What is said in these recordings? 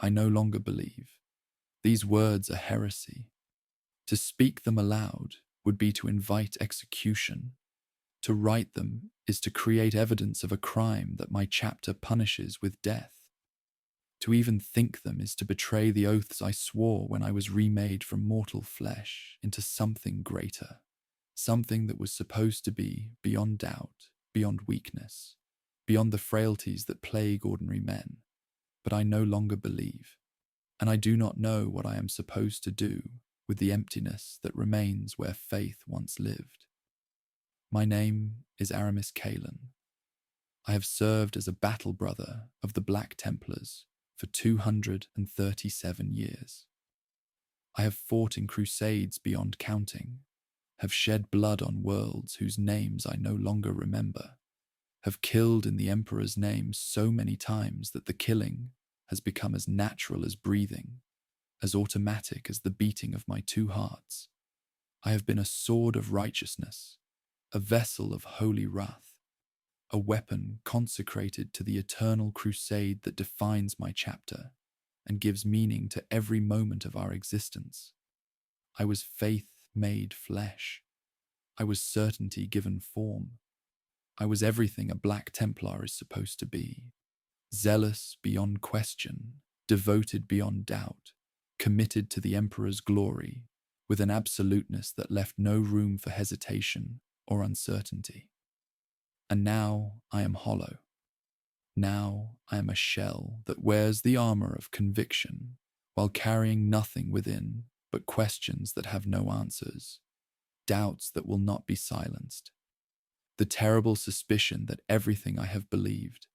I no longer believe. These words are heresy. To speak them aloud would be to invite execution. To write them is to create evidence of a crime that my chapter punishes with death. To even think them is to betray the oaths I swore when I was remade from mortal flesh into something greater, something that was supposed to be beyond doubt, beyond weakness, beyond the frailties that plague ordinary men. But I no longer believe, and I do not know what I am supposed to do with the emptiness that remains where faith once lived. My name is Aramis Kalen. I have served as a battle brother of the Black Templars for 237 years. I have fought in crusades beyond counting, have shed blood on worlds whose names I no longer remember, have killed in the Emperor's name so many times that the killing has become as natural as breathing, as automatic as the beating of my two hearts. I have been a sword of righteousness, a vessel of holy wrath, a weapon consecrated to the eternal crusade that defines my chapter and gives meaning to every moment of our existence. I was faith made flesh. I was certainty given form. I was everything a Black Templar is supposed to be. Zealous beyond question, devoted beyond doubt, committed to the Emperor's glory, with an absoluteness that left no room for hesitation or uncertainty. And now I am hollow. Now I am a shell that wears the armor of conviction while carrying nothing within but questions that have no answers, doubts that will not be silenced. The terrible suspicion that everything I have believed,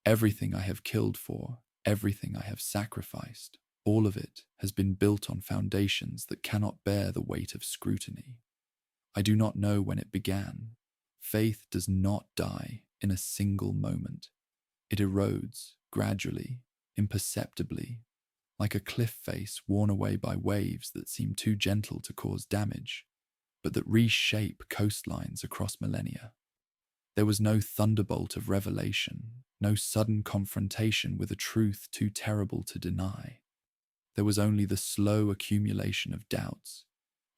everything I have killed for, everything I have sacrificed, all of it has been built on foundations that cannot bear the weight of scrutiny. I do not know when it began. Faith does not die in a single moment. It erodes gradually, imperceptibly, like a cliff face worn away by waves that seem too gentle to cause damage, but that reshape coastlines across millennia. There was no thunderbolt of revelation, no sudden confrontation with a truth too terrible to deny. There was only the slow accumulation of doubts,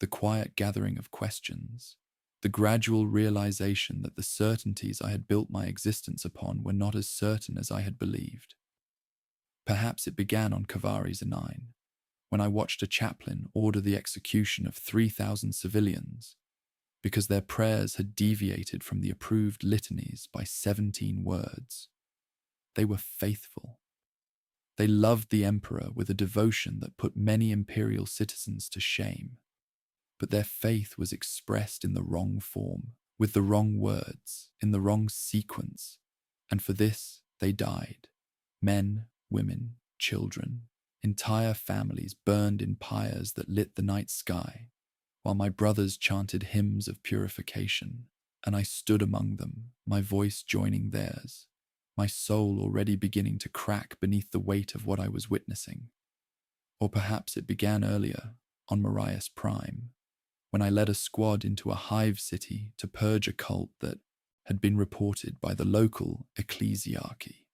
the quiet gathering of questions, the gradual realization that the certainties I had built my existence upon were not as certain as I had believed. Perhaps it began on Kavari Zanine, when I watched a chaplain order the execution of 3,000 civilians because their prayers had deviated from the approved litanies by 17 words. They were faithful. They loved the emperor with a devotion that put many imperial citizens to shame. But their faith was expressed in the wrong form, with the wrong words, in the wrong sequence, and for this they died. Men, women, children, entire families burned in pyres that lit the night sky, while my brothers chanted hymns of purification, and I stood among them, my voice joining theirs, my soul already beginning to crack beneath the weight of what I was witnessing. Or perhaps it began earlier, on Marius Prime, when I led a squad into a hive city to purge a cult that had been reported by the local ecclesiarchy.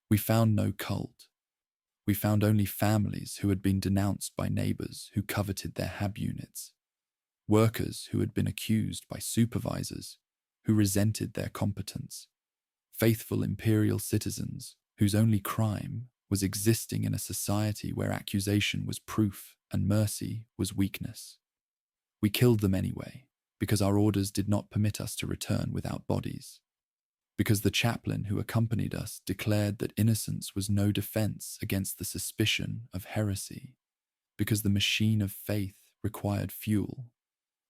We found no cult. We found only families who had been denounced by neighbors who coveted their hab units, workers who had been accused by supervisors who resented their competence, faithful imperial citizens whose only crime was existing in a society where accusation was proof and mercy was weakness. We killed them anyway, because our orders did not permit us to return without bodies, because the chaplain who accompanied us declared that innocence was no defense against the suspicion of heresy, because the machine of faith required fuel,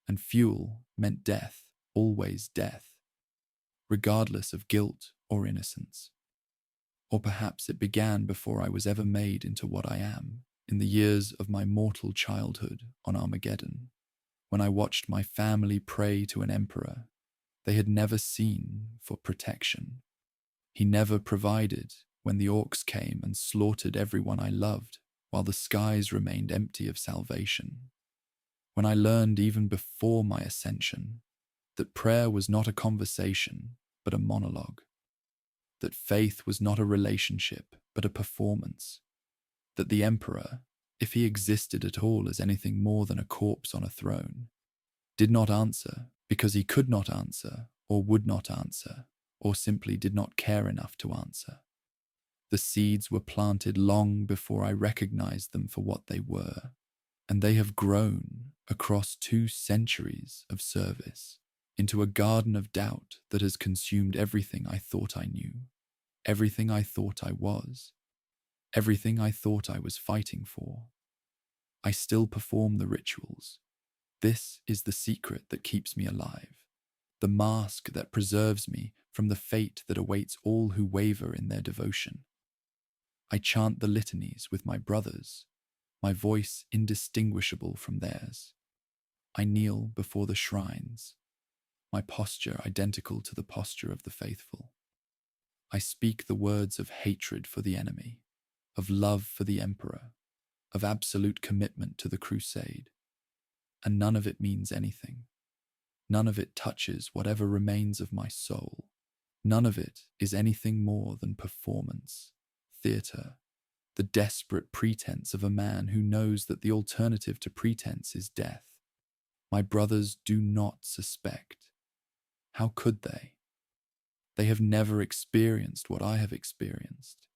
and fuel meant death, always death, regardless of guilt or innocence. Or perhaps it began before I was ever made into what I am, in the years of my mortal childhood on Armageddon, when I watched my family pray to an emperor they had never seen for protection. He never provided when the orcs came and slaughtered everyone I loved, while the skies remained empty of salvation. When I learned even before my ascension that prayer was not a conversation, but a monologue, that faith was not a relationship, but a performance, that the emperor, if he existed at all as anything more than a corpse on a throne, did not answer because he could not answer or would not answer or simply did not care enough to answer. The seeds were planted long before I recognized them for what they were, and they have grown across 2 centuries of service into a garden of doubt that has consumed everything I thought I knew, everything I thought I was, everything I thought I was fighting for. I still perform the rituals. This is the secret that keeps me alive, the mask that preserves me from the fate that awaits all who waver in their devotion. I chant the litanies with my brothers, my voice indistinguishable from theirs. I kneel before the shrines, my posture identical to the posture of the faithful. I speak the words of hatred for the enemy, of love for the emperor, of absolute commitment to the crusade. And none of it means anything. None of it touches whatever remains of my soul. None of it is anything more than performance, theatre, the desperate pretense of a man who knows that the alternative to pretense is death. My brothers do not suspect. How could they? They have never experienced what I have experienced,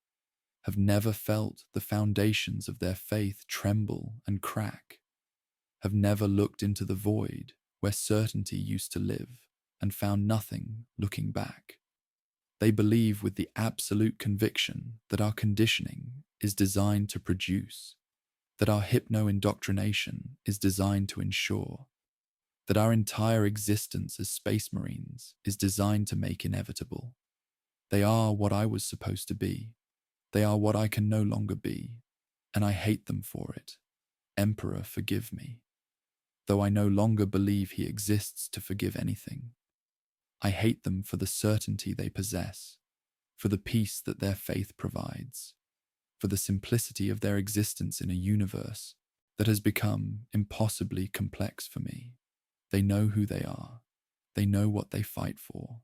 have never felt the foundations of their faith tremble and crack, have never looked into the void where certainty used to live and found nothing looking back. They believe with the absolute conviction that our conditioning is designed to produce, that our hypno-indoctrination is designed to ensure, that our entire existence as space marines is designed to make inevitable. They are what I was supposed to be. They are what I can no longer be, and I hate them for it. Emperor, forgive me. Though I no longer believe he exists to forgive anything. I hate them for the certainty they possess, for the peace that their faith provides, for the simplicity of their existence in a universe that has become impossibly complex for me. They know who they are. They know what they fight for.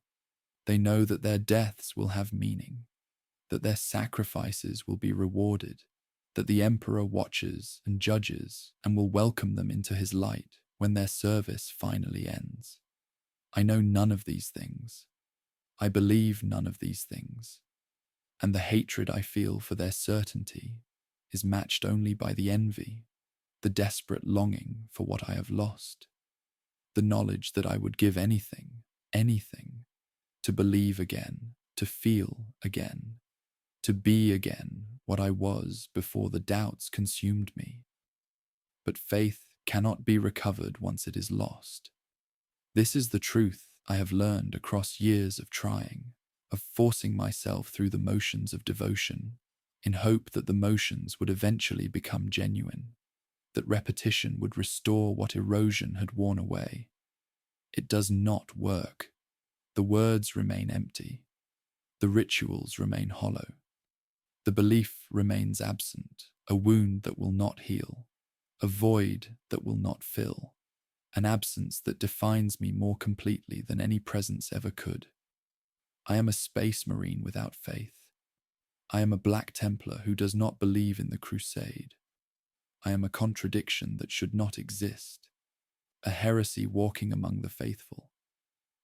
They know that their deaths will have meaning, that their sacrifices will be rewarded, that the emperor watches and judges and will welcome them into his light when their service finally ends. I know none of these things. I believe none of these things. And the hatred I feel for their certainty is matched only by the envy, the desperate longing for what I have lost, the knowledge that I would give anything, to believe again, to feel again, to be again what I was before the doubts consumed me. But faith cannot be recovered once it is lost. This is the truth I have learned across years of trying, of forcing myself through the motions of devotion, in hope that the motions would eventually become genuine, that repetition would restore what erosion had worn away. It does not work. The words remain empty. The rituals remain hollow. The belief remains absent, a wound that will not heal, a void that will not fill, an absence that defines me more completely than any presence ever could. I am a space marine without faith. I am a Black Templar who does not believe in the crusade. I am a contradiction that should not exist, a heresy walking among the faithful,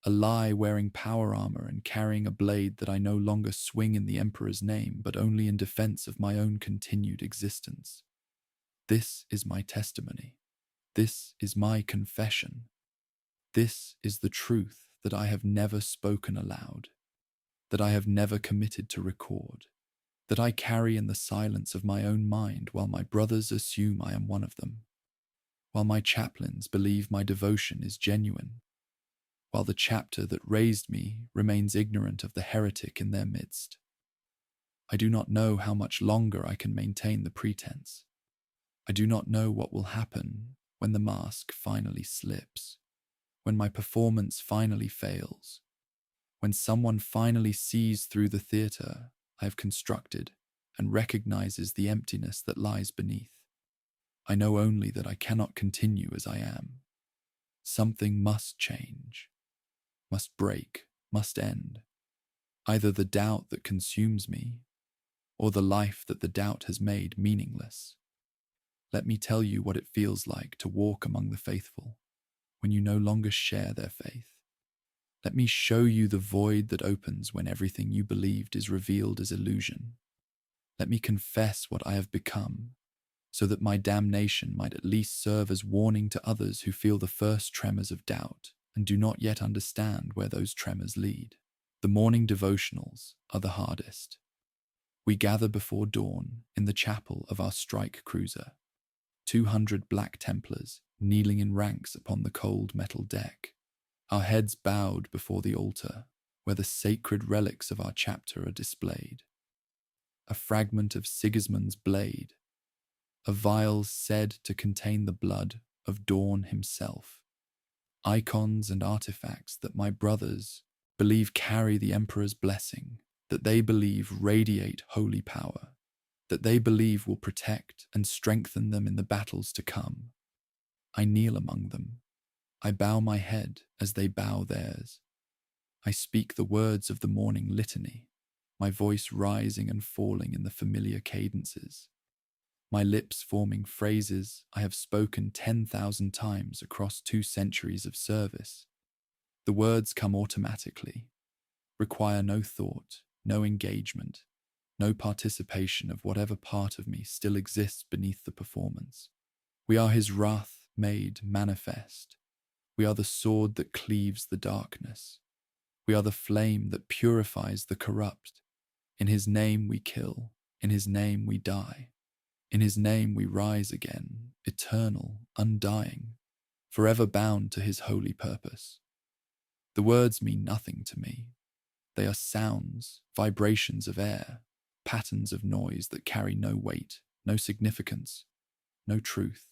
a lie wearing power armor and carrying a blade that I no longer swing in the Emperor's name, but only in defense of my own continued existence. This is my testimony. This is my confession. This is the truth that I have never spoken aloud, that I have never committed to record, that I carry in the silence of my own mind while my brothers assume I am one of them, while my chaplains believe my devotion is genuine, while the chapter that raised me remains ignorant of the heretic in their midst. I do not know how much longer I can maintain the pretense. I do not know what will happen when the mask finally slips, when my performance finally fails, when someone finally sees through the theatre I have constructed and recognizes the emptiness that lies beneath. I know only that I cannot continue as I am. Something must change, must break, must end. Either the doubt that consumes me, or the life that the doubt has made meaningless. Let me tell you what it feels like to walk among the faithful, when you no longer share their faith. Let me show you the void that opens when everything you believed is revealed as illusion. Let me confess what I have become, so that my damnation might at least serve as warning to others who feel the first tremors of doubt and do not yet understand where those tremors lead. The morning devotionals are the hardest. We gather before dawn in the chapel of our strike cruiser, 200 Black Templars kneeling in ranks upon the cold metal deck, our heads bowed before the altar where the sacred relics of our chapter are displayed. A fragment of Sigismund's blade, a vial said to contain the blood of Dawn himself, icons and artifacts that my brothers believe carry the Emperor's blessing, that they believe radiate holy power, that they believe will protect and strengthen them in the battles to come. I kneel among them. I bow my head as they bow theirs. I speak the words of the morning litany, my voice rising and falling in the familiar cadences, my lips forming phrases I have spoken 10,000 times across 2 centuries of service. The words come automatically, require no thought, no engagement, no participation of whatever part of me still exists beneath the performance. We are his wrath made manifest. We are the sword that cleaves the darkness. We are the flame that purifies the corrupt. In his name we kill. In his name we die. In his name we rise again, eternal, undying, forever bound to his holy purpose. The words mean nothing to me. They are sounds, vibrations of air, patterns of noise that carry no weight, no significance, no truth.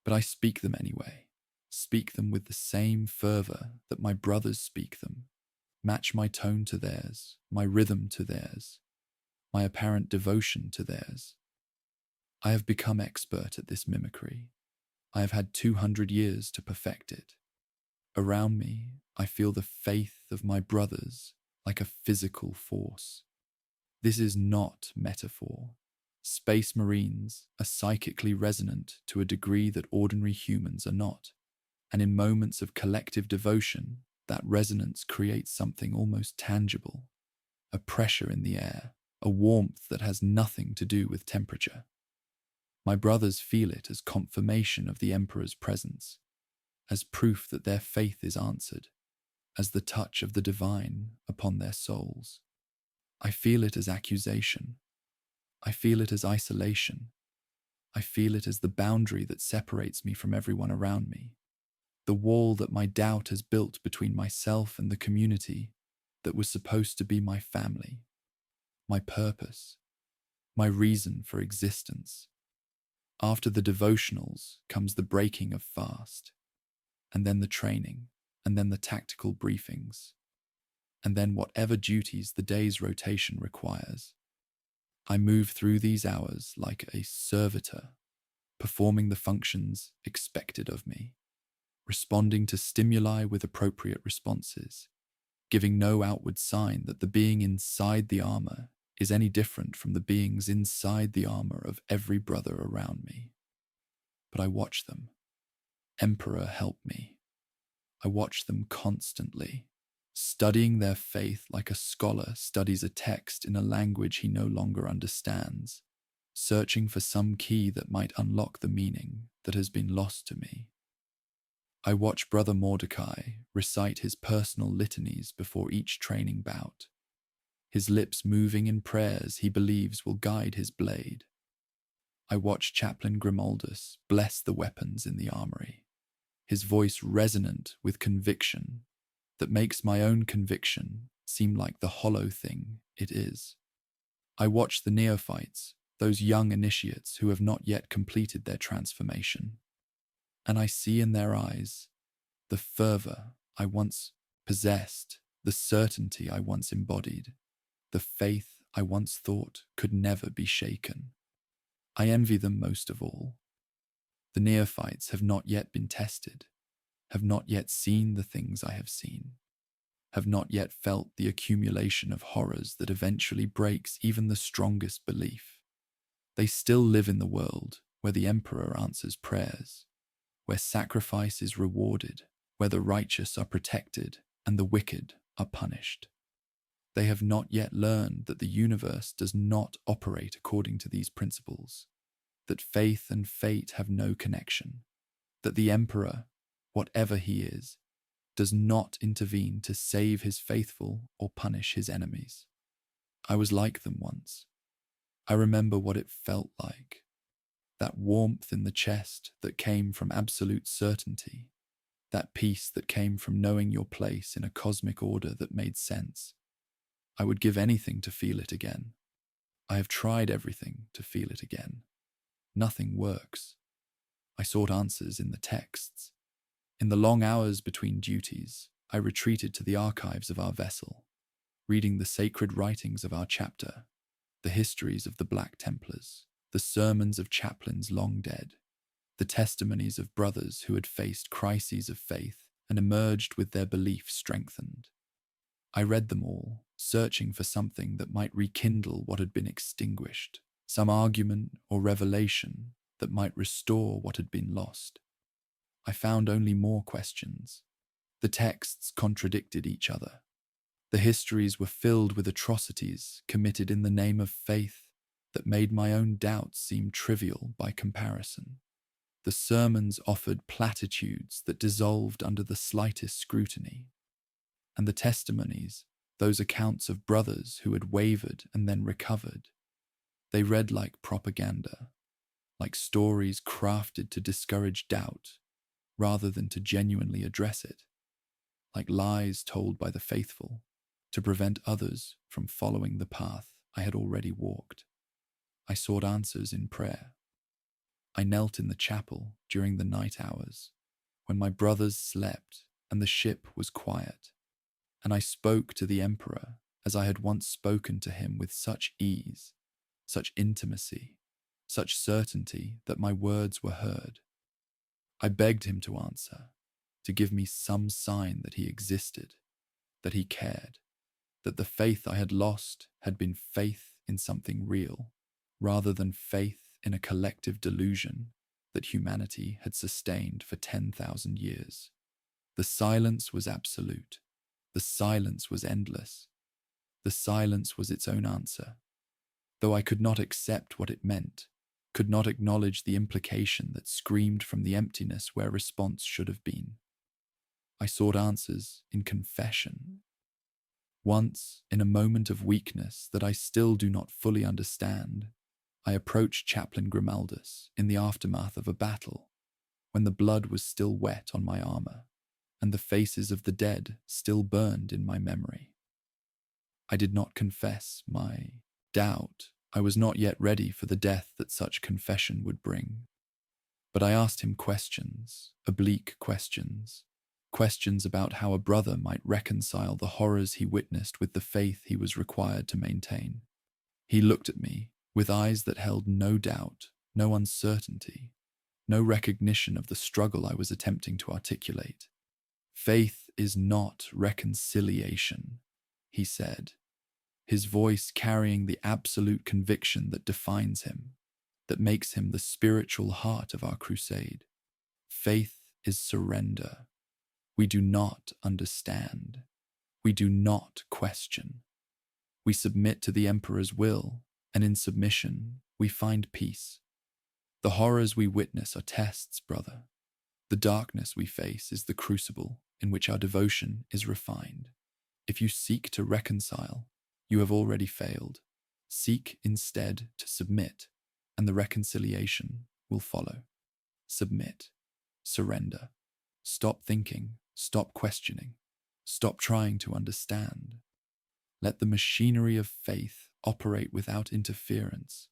But I speak them anyway, speak them with the same fervor that my brothers speak them, match my tone to theirs, my rhythm to theirs, my apparent devotion to theirs. I have become expert at this mimicry. I have had 200 years to perfect it. Around me, I feel the faith of my brothers like a physical force. This is not metaphor. Space Marines are psychically resonant to a degree that ordinary humans are not, and in moments of collective devotion, that resonance creates something almost tangible, a pressure in the air, a warmth that has nothing to do with temperature. My brothers feel it as confirmation of the Emperor's presence, as proof that their faith is answered, as the touch of the divine upon their souls. I feel it as accusation. I feel it as isolation. I feel it as the boundary that separates me from everyone around me, the wall that my doubt has built between myself and the community that was supposed to be my family, my purpose, my reason for existence. After the devotionals comes the breaking of fast, and then the training, and then the tactical briefings, and then whatever duties the day's rotation requires. I move through these hours like a servitor, performing the functions expected of me, responding to stimuli with appropriate responses, giving no outward sign that the being inside the armor is any different from the beings inside the armor of every brother around me. But I watch them. Emperor, help me. I watch them constantly, studying their faith like a scholar studies a text in a language he no longer understands, searching for some key that might unlock the meaning that has been lost to me. I watch Brother Mordecai recite his personal litanies before each training bout, his lips moving in prayers he believes will guide his blade. I watch Chaplain Grimaldus bless the weapons in the armory, his voice resonant with conviction that makes my own conviction seem like the hollow thing it is. I watch the neophytes, those young initiates who have not yet completed their transformation, and I see in their eyes the fervor I once possessed, the certainty I once embodied, the faith I once thought could never be shaken. I envy them most of all. The neophytes have not yet been tested, have not yet seen the things I have seen, have not yet felt the accumulation of horrors that eventually breaks even the strongest belief. They still live in the world where the emperor answers prayers, where sacrifice is rewarded, where the righteous are protected and the wicked are punished. They have not yet learned that the universe does not operate according to these principles, that faith and fate have no connection, that the emperor, whatever he is, does not intervene to save his faithful or punish his enemies. I was like them once. I remember what it felt like, that warmth in the chest that came from absolute certainty, that peace that came from knowing your place in a cosmic order that made sense. I would give anything to feel it again. I have tried everything to feel it again. Nothing works. I sought answers in the texts. In the long hours between duties, I retreated to the archives of our vessel, reading the sacred writings of our chapter, the histories of the Black Templars, the sermons of chaplains long dead, the testimonies of brothers who had faced crises of faith and emerged with their belief strengthened. I read them all, searching for something that might rekindle what had been extinguished, some argument or revelation that might restore what had been lost. I found only more questions. The texts contradicted each other. The histories were filled with atrocities committed in the name of faith that made my own doubts seem trivial by comparison. The sermons offered platitudes that dissolved under the slightest scrutiny. And the testimonies, those accounts of brothers who had wavered and then recovered, they read like propaganda, like stories crafted to discourage doubt rather than to genuinely address it, like lies told by the faithful to prevent others from following the path I had already walked. I sought answers in prayer. I knelt in the chapel during the night hours, when my brothers slept and the ship was quiet, and I spoke to the emperor as I had once spoken to him with such ease, such intimacy, such certainty that my words were heard. I begged him to answer, to give me some sign that he existed, that he cared, that the faith I had lost had been faith in something real, rather than faith in a collective delusion that humanity had sustained for 10,000 years. The silence was absolute. The silence was endless. The silence was its own answer. Though I could not accept what it meant, could not acknowledge the implication that screamed from the emptiness where response should have been. I sought answers in confession. Once, in a moment of weakness that I still do not fully understand, I approached Chaplain Grimaldus in the aftermath of a battle, when the blood was still wet on my armor, and the faces of the dead still burned in my memory. I did not confess my doubt. I was not yet ready for the death that such confession would bring. But I asked him questions, oblique questions, questions about how a brother might reconcile the horrors he witnessed with the faith he was required to maintain. He looked at me with eyes that held no doubt, no uncertainty, no recognition of the struggle I was attempting to articulate. Faith is not reconciliation, he said, his voice carrying the absolute conviction that defines him, that makes him the spiritual heart of our crusade. Faith is surrender. We do not understand. We do not question. We submit to the Emperor's will, and in submission, we find peace. The horrors we witness are tests, brother. The darkness we face is the crucible in which our devotion is refined. If you seek to reconcile, you have already failed. Seek instead to submit, and the reconciliation will follow. Submit. Surrender. Stop thinking. Stop questioning. Stop trying to understand. Let the machinery of faith operate without interference,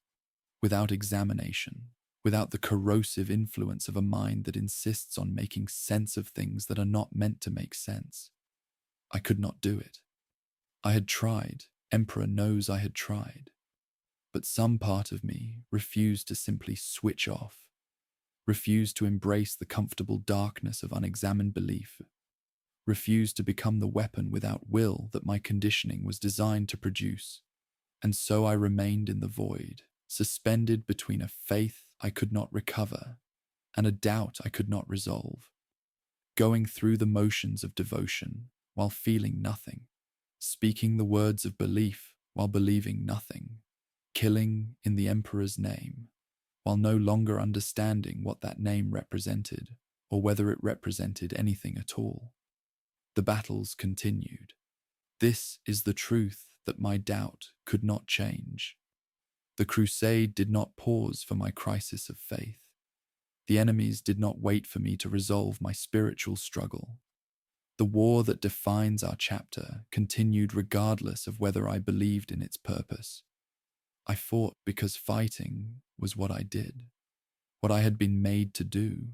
without examination, without the corrosive influence of a mind that insists on making sense of things that are not meant to make sense. I could not do it. I had tried. Emperor knows I had tried. But some part of me refused to simply switch off, refused to embrace the comfortable darkness of unexamined belief. refused to become the weapon without will that my conditioning was designed to produce. And so I remained in the void, suspended between a faith I could not recover and a doubt I could not resolve, going through the motions of devotion while feeling nothing, speaking the words of belief while believing nothing, killing in the Emperor's name, while no longer understanding what that name represented or whether it represented anything at all. The battles continued. This is the truth that my doubt could not change. The crusade did not pause for my crisis of faith. The enemies did not wait for me to resolve my spiritual struggle. The war that defines our chapter continued regardless of whether I believed in its purpose. I fought because fighting was what I did, what I had been made to do,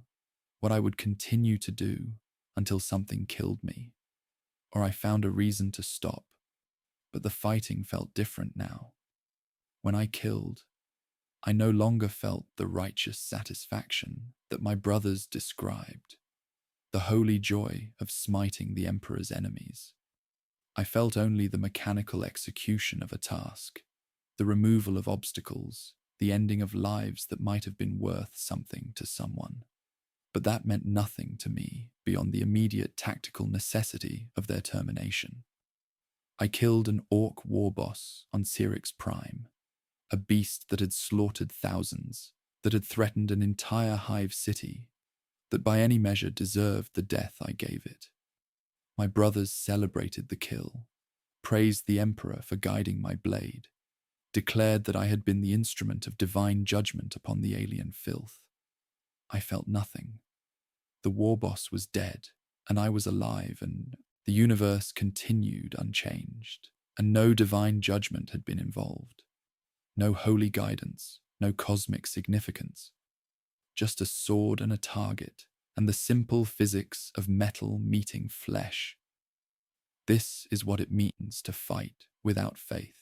what I would continue to do until something killed me, or I found a reason to stop. But the fighting felt different now. When I killed, I no longer felt the righteous satisfaction that my brothers described, the holy joy of smiting the Emperor's enemies. I felt only the mechanical execution of a task, the removal of obstacles, the ending of lives that might have been worth something to someone. But that meant nothing to me beyond the immediate tactical necessity of their termination. I killed an orc war boss on Syrinx Prime, a beast that had slaughtered thousands, that had threatened an entire hive city, that by any measure deserved the death I gave it. My brothers celebrated the kill, praised the Emperor for guiding my blade, declared that I had been the instrument of divine judgment upon the alien filth. I felt nothing. The war boss was dead, and I was alive, and the universe continued unchanged, and no divine judgment had been involved. No holy guidance, no cosmic significance. Just a sword and a target, and the simple physics of metal meeting flesh. This is what it means to fight without faith.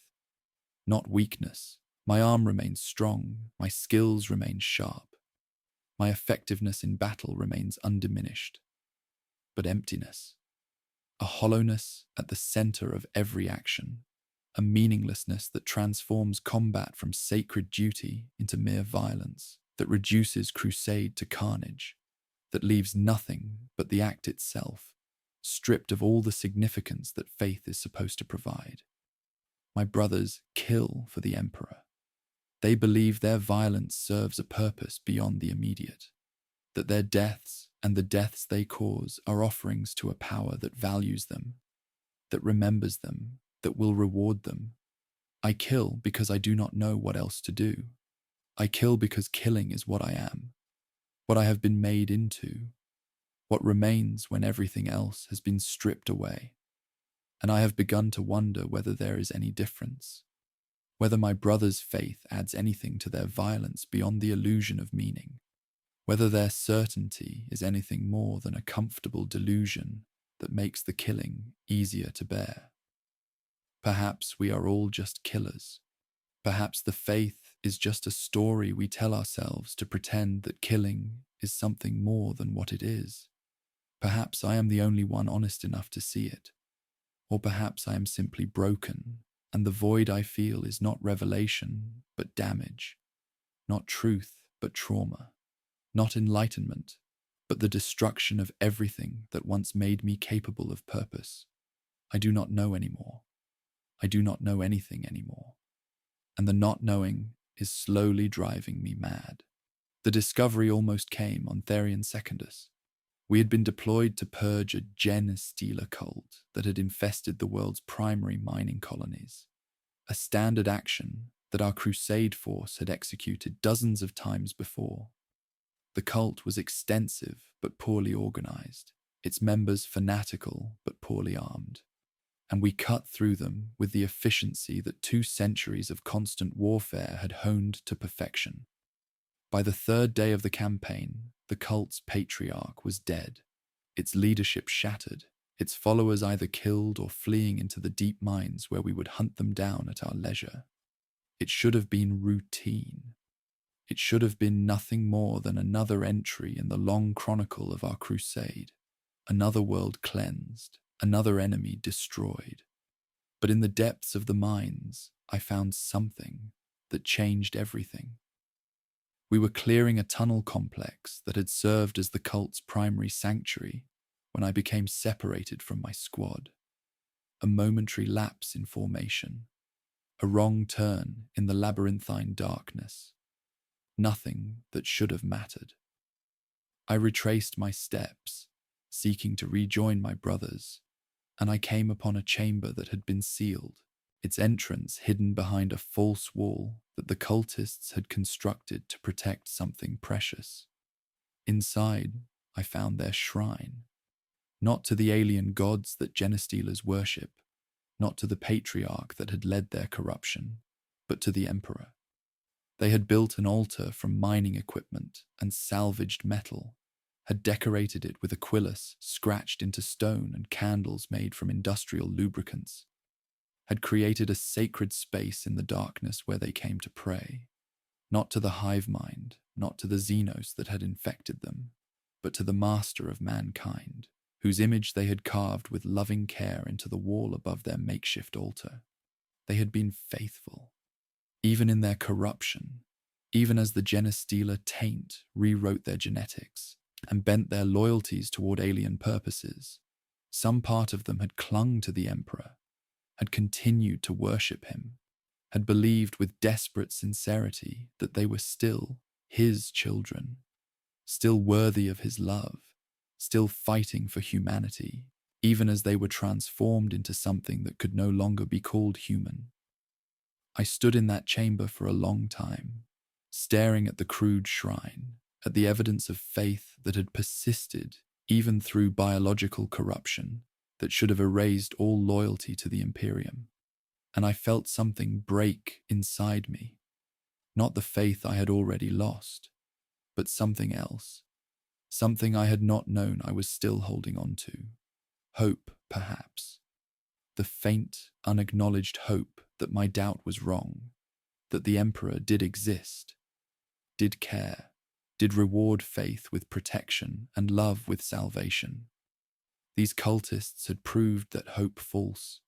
Not weakness. My arm remains strong, my skills remain sharp. My effectiveness in battle remains undiminished. But emptiness. A hollowness at the center of every action. A meaninglessness that transforms combat from sacred duty into mere violence, that reduces crusade to carnage, that leaves nothing but the act itself, stripped of all the significance that faith is supposed to provide. My brothers kill for the Emperor. They believe their violence serves a purpose beyond the immediate, that their deaths and the deaths they cause are offerings to a power that values them, that remembers them, that will reward them. I kill because I do not know what else to do. I kill because killing is what I am, what I have been made into, what remains when everything else has been stripped away. And I have begun to wonder whether there is any difference, whether my brother's faith adds anything to their violence beyond the illusion of meaning, whether their certainty is anything more than a comfortable delusion that makes the killing easier to bear. Perhaps we are all just killers. Perhaps the faith is just a story we tell ourselves to pretend that killing is something more than what it is. Perhaps I am the only one honest enough to see it. Or perhaps I am simply broken, and the void I feel is not revelation, but damage. Not truth, but trauma. Not enlightenment, but the destruction of everything that once made me capable of purpose. I do not know anymore. I do not know anything anymore. And the not knowing is slowly driving me mad. The discovery almost came on Therion Secundus. We had been deployed to purge a Gen-Stealer cult that had infested the world's primary mining colonies, a standard action that our crusade force had executed dozens of times before. The cult was extensive but poorly organized, its members fanatical but poorly armed, and we cut through them with the efficiency that 2 centuries of constant warfare had honed to perfection. By the 3rd day of the campaign, the cult's patriarch was dead, its leadership shattered, its followers either killed or fleeing into the deep mines where we would hunt them down at our leisure. It should have been routine. It should have been nothing more than another entry in the long chronicle of our crusade, another world cleansed, another enemy destroyed. But in the depths of the mines, I found something that changed everything. We were clearing a tunnel complex that had served as the cult's primary sanctuary when I became separated from my squad. A momentary lapse in formation, a wrong turn in the labyrinthine darkness. Nothing that should have mattered. I retraced my steps, seeking to rejoin my brothers, and I came upon a chamber that had been sealed, its entrance hidden behind a false wall that the cultists had constructed to protect something precious. Inside, I found their shrine, not to the alien gods that Genestealers worship, not to the patriarch that had led their corruption, but to the emperor. They had built an altar from mining equipment and salvaged metal, had decorated it with aquilus scratched into stone and candles made from industrial lubricants, had created a sacred space in the darkness where they came to pray, not to the hive mind, not to the Xenos that had infected them, but to the master of mankind, whose image they had carved with loving care into the wall above their makeshift altar. They had been faithful, even in their corruption, even as the Genestealer taint rewrote their genetics and bent their loyalties toward alien purposes. Some part of them had clung to the Emperor, had continued to worship him, had believed with desperate sincerity that they were still his children, still worthy of his love, still fighting for humanity, even as they were transformed into something that could no longer be called human. I stood in that chamber for a long time, staring at the crude shrine, at the evidence of faith that had persisted even through biological corruption that should have erased all loyalty to the Imperium. And I felt something break inside me, not the faith I had already lost, but something else, something I had not known I was still holding on to. Hope, perhaps. The faint, unacknowledged hope that my doubt was wrong, that the Emperor did exist, did care, did reward faith with protection and love with salvation. These cultists had proved that hope false.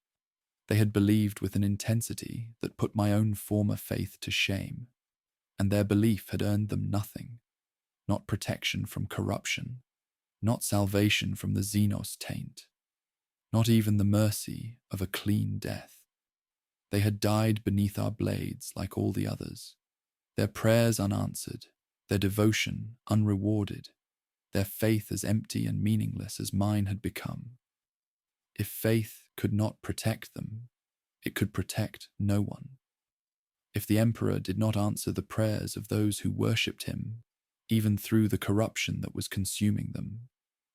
They had believed with an intensity that put my own former faith to shame, and their belief had earned them nothing, not protection from corruption, not salvation from the Xenos taint, not even the mercy of a clean death. They had died beneath our blades like all the others, their prayers unanswered, their devotion unrewarded, their faith as empty and meaningless as mine had become. If faith could not protect them, it could protect no one. If the Emperor did not answer the prayers of those who worshipped him, even through the corruption that was consuming them,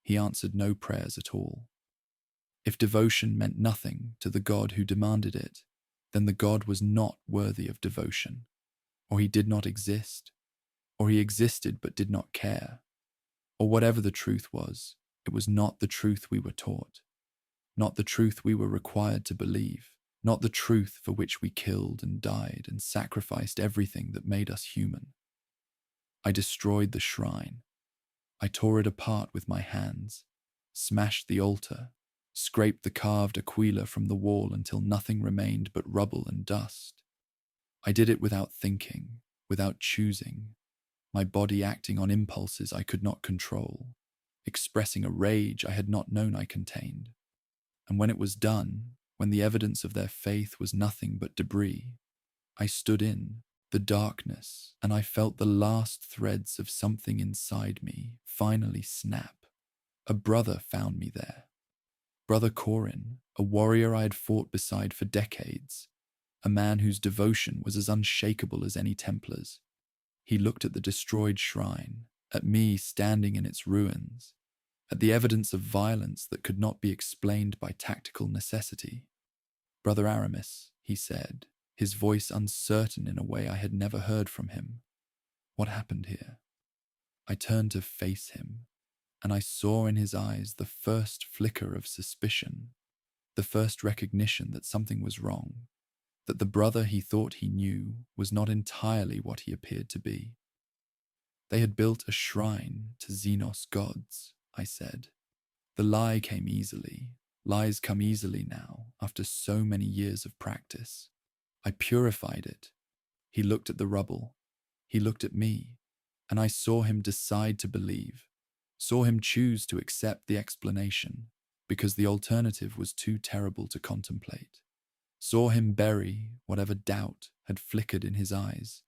he answered no prayers at all. If devotion meant nothing to the God who demanded it, then the God was not worthy of devotion, or he did not exist, or he existed but did not care. Or whatever the truth was, it was not the truth we were taught, not the truth we were required to believe, not the truth for which we killed and died and sacrificed everything that made us human. I destroyed the shrine. I tore it apart with my hands, smashed the altar, scraped the carved aquila from the wall until nothing remained but rubble and dust. I did it without thinking, without choosing, my body acting on impulses I could not control, expressing a rage I had not known I contained. And when it was done, when the evidence of their faith was nothing but debris, I stood in the darkness and I felt the last threads of something inside me finally snap. A brother found me there. Brother Corin, a warrior I had fought beside for decades, a man whose devotion was as unshakable as any Templar's. He looked at the destroyed shrine, at me standing in its ruins, at the evidence of violence that could not be explained by tactical necessity. "Brother Aramis," he said, his voice uncertain in a way I had never heard from him. "What happened here?" I turned to face him, and I saw in his eyes the first flicker of suspicion, the first recognition that something was wrong, that the brother he thought he knew was not entirely what he appeared to be. "They had built a shrine to Xenos gods," I said. The lie came easily. Lies come easily now, after so many years of practice. I purified it. He looked at the rubble. He looked at me, and I saw him decide to believe, saw him choose to accept the explanation, because the alternative was too terrible to contemplate. Saw him bury whatever doubt had flickered in his eyes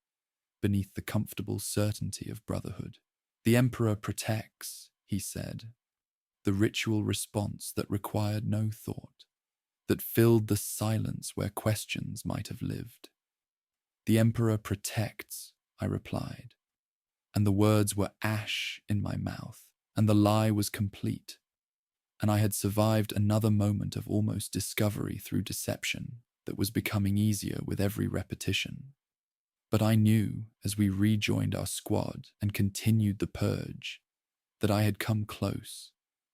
beneath the comfortable certainty of brotherhood. The Emperor protects, he said, the ritual response that required no thought, that filled the silence where questions might have lived. The Emperor protects, I replied, and the words were ash in my mouth, and the lie was complete, and I had survived another moment of almost discovery through deception that was becoming easier with every repetition. But I knew, as we rejoined our squad and continued the purge, that I had come close,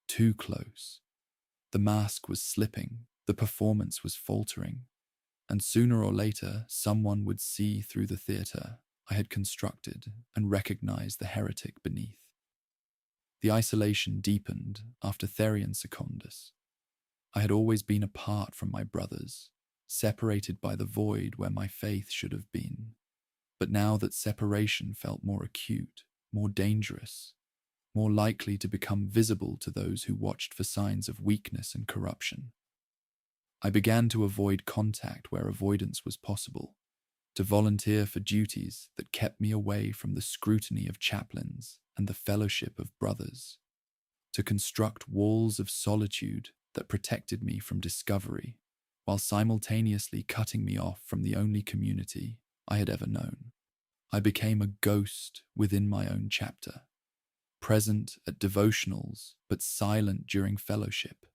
too close. The mask was slipping, the performance was faltering, and sooner or later someone would see through the theatre I had constructed and recognize the heretic beneath. The isolation deepened after Therion Secundus. I had always been apart from my brothers, separated by the void where my faith should have been. But now that separation felt more acute, more dangerous, more likely to become visible to those who watched for signs of weakness and corruption, I began to avoid contact where avoidance was possible, to volunteer for duties that kept me away from the scrutiny of chaplains and the fellowship of brothers, to construct walls of solitude that protected me from discovery, while simultaneously cutting me off from the only community I had ever known. I became a ghost within my own chapter, present at devotionals but silent during fellowship,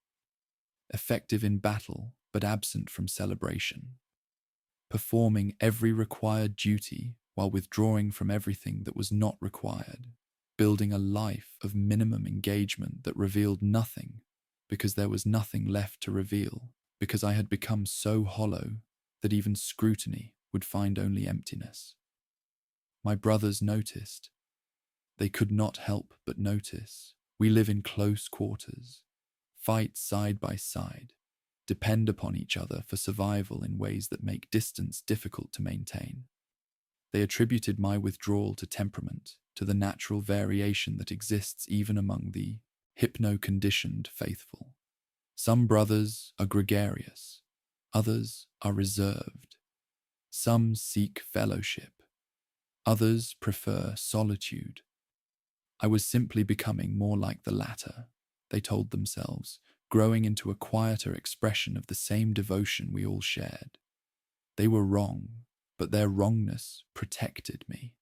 effective in battle but absent from celebration, performing every required duty while withdrawing from everything that was not required, building a life of minimum engagement that revealed nothing because there was nothing left to reveal, because I had become so hollow that even scrutiny would find only emptiness. My brothers noticed. They could not help but notice. We live in close quarters, fight side by side, depend upon each other for survival in ways that make distance difficult to maintain. They attributed my withdrawal to temperament, to the natural variation that exists even among the hypno-conditioned faithful. Some brothers are gregarious, others are reserved. Some seek fellowship, others prefer solitude. I was simply becoming more like the latter, they told themselves, growing into a quieter expression of the same devotion we all shared. They were wrong, but their wrongness protected me.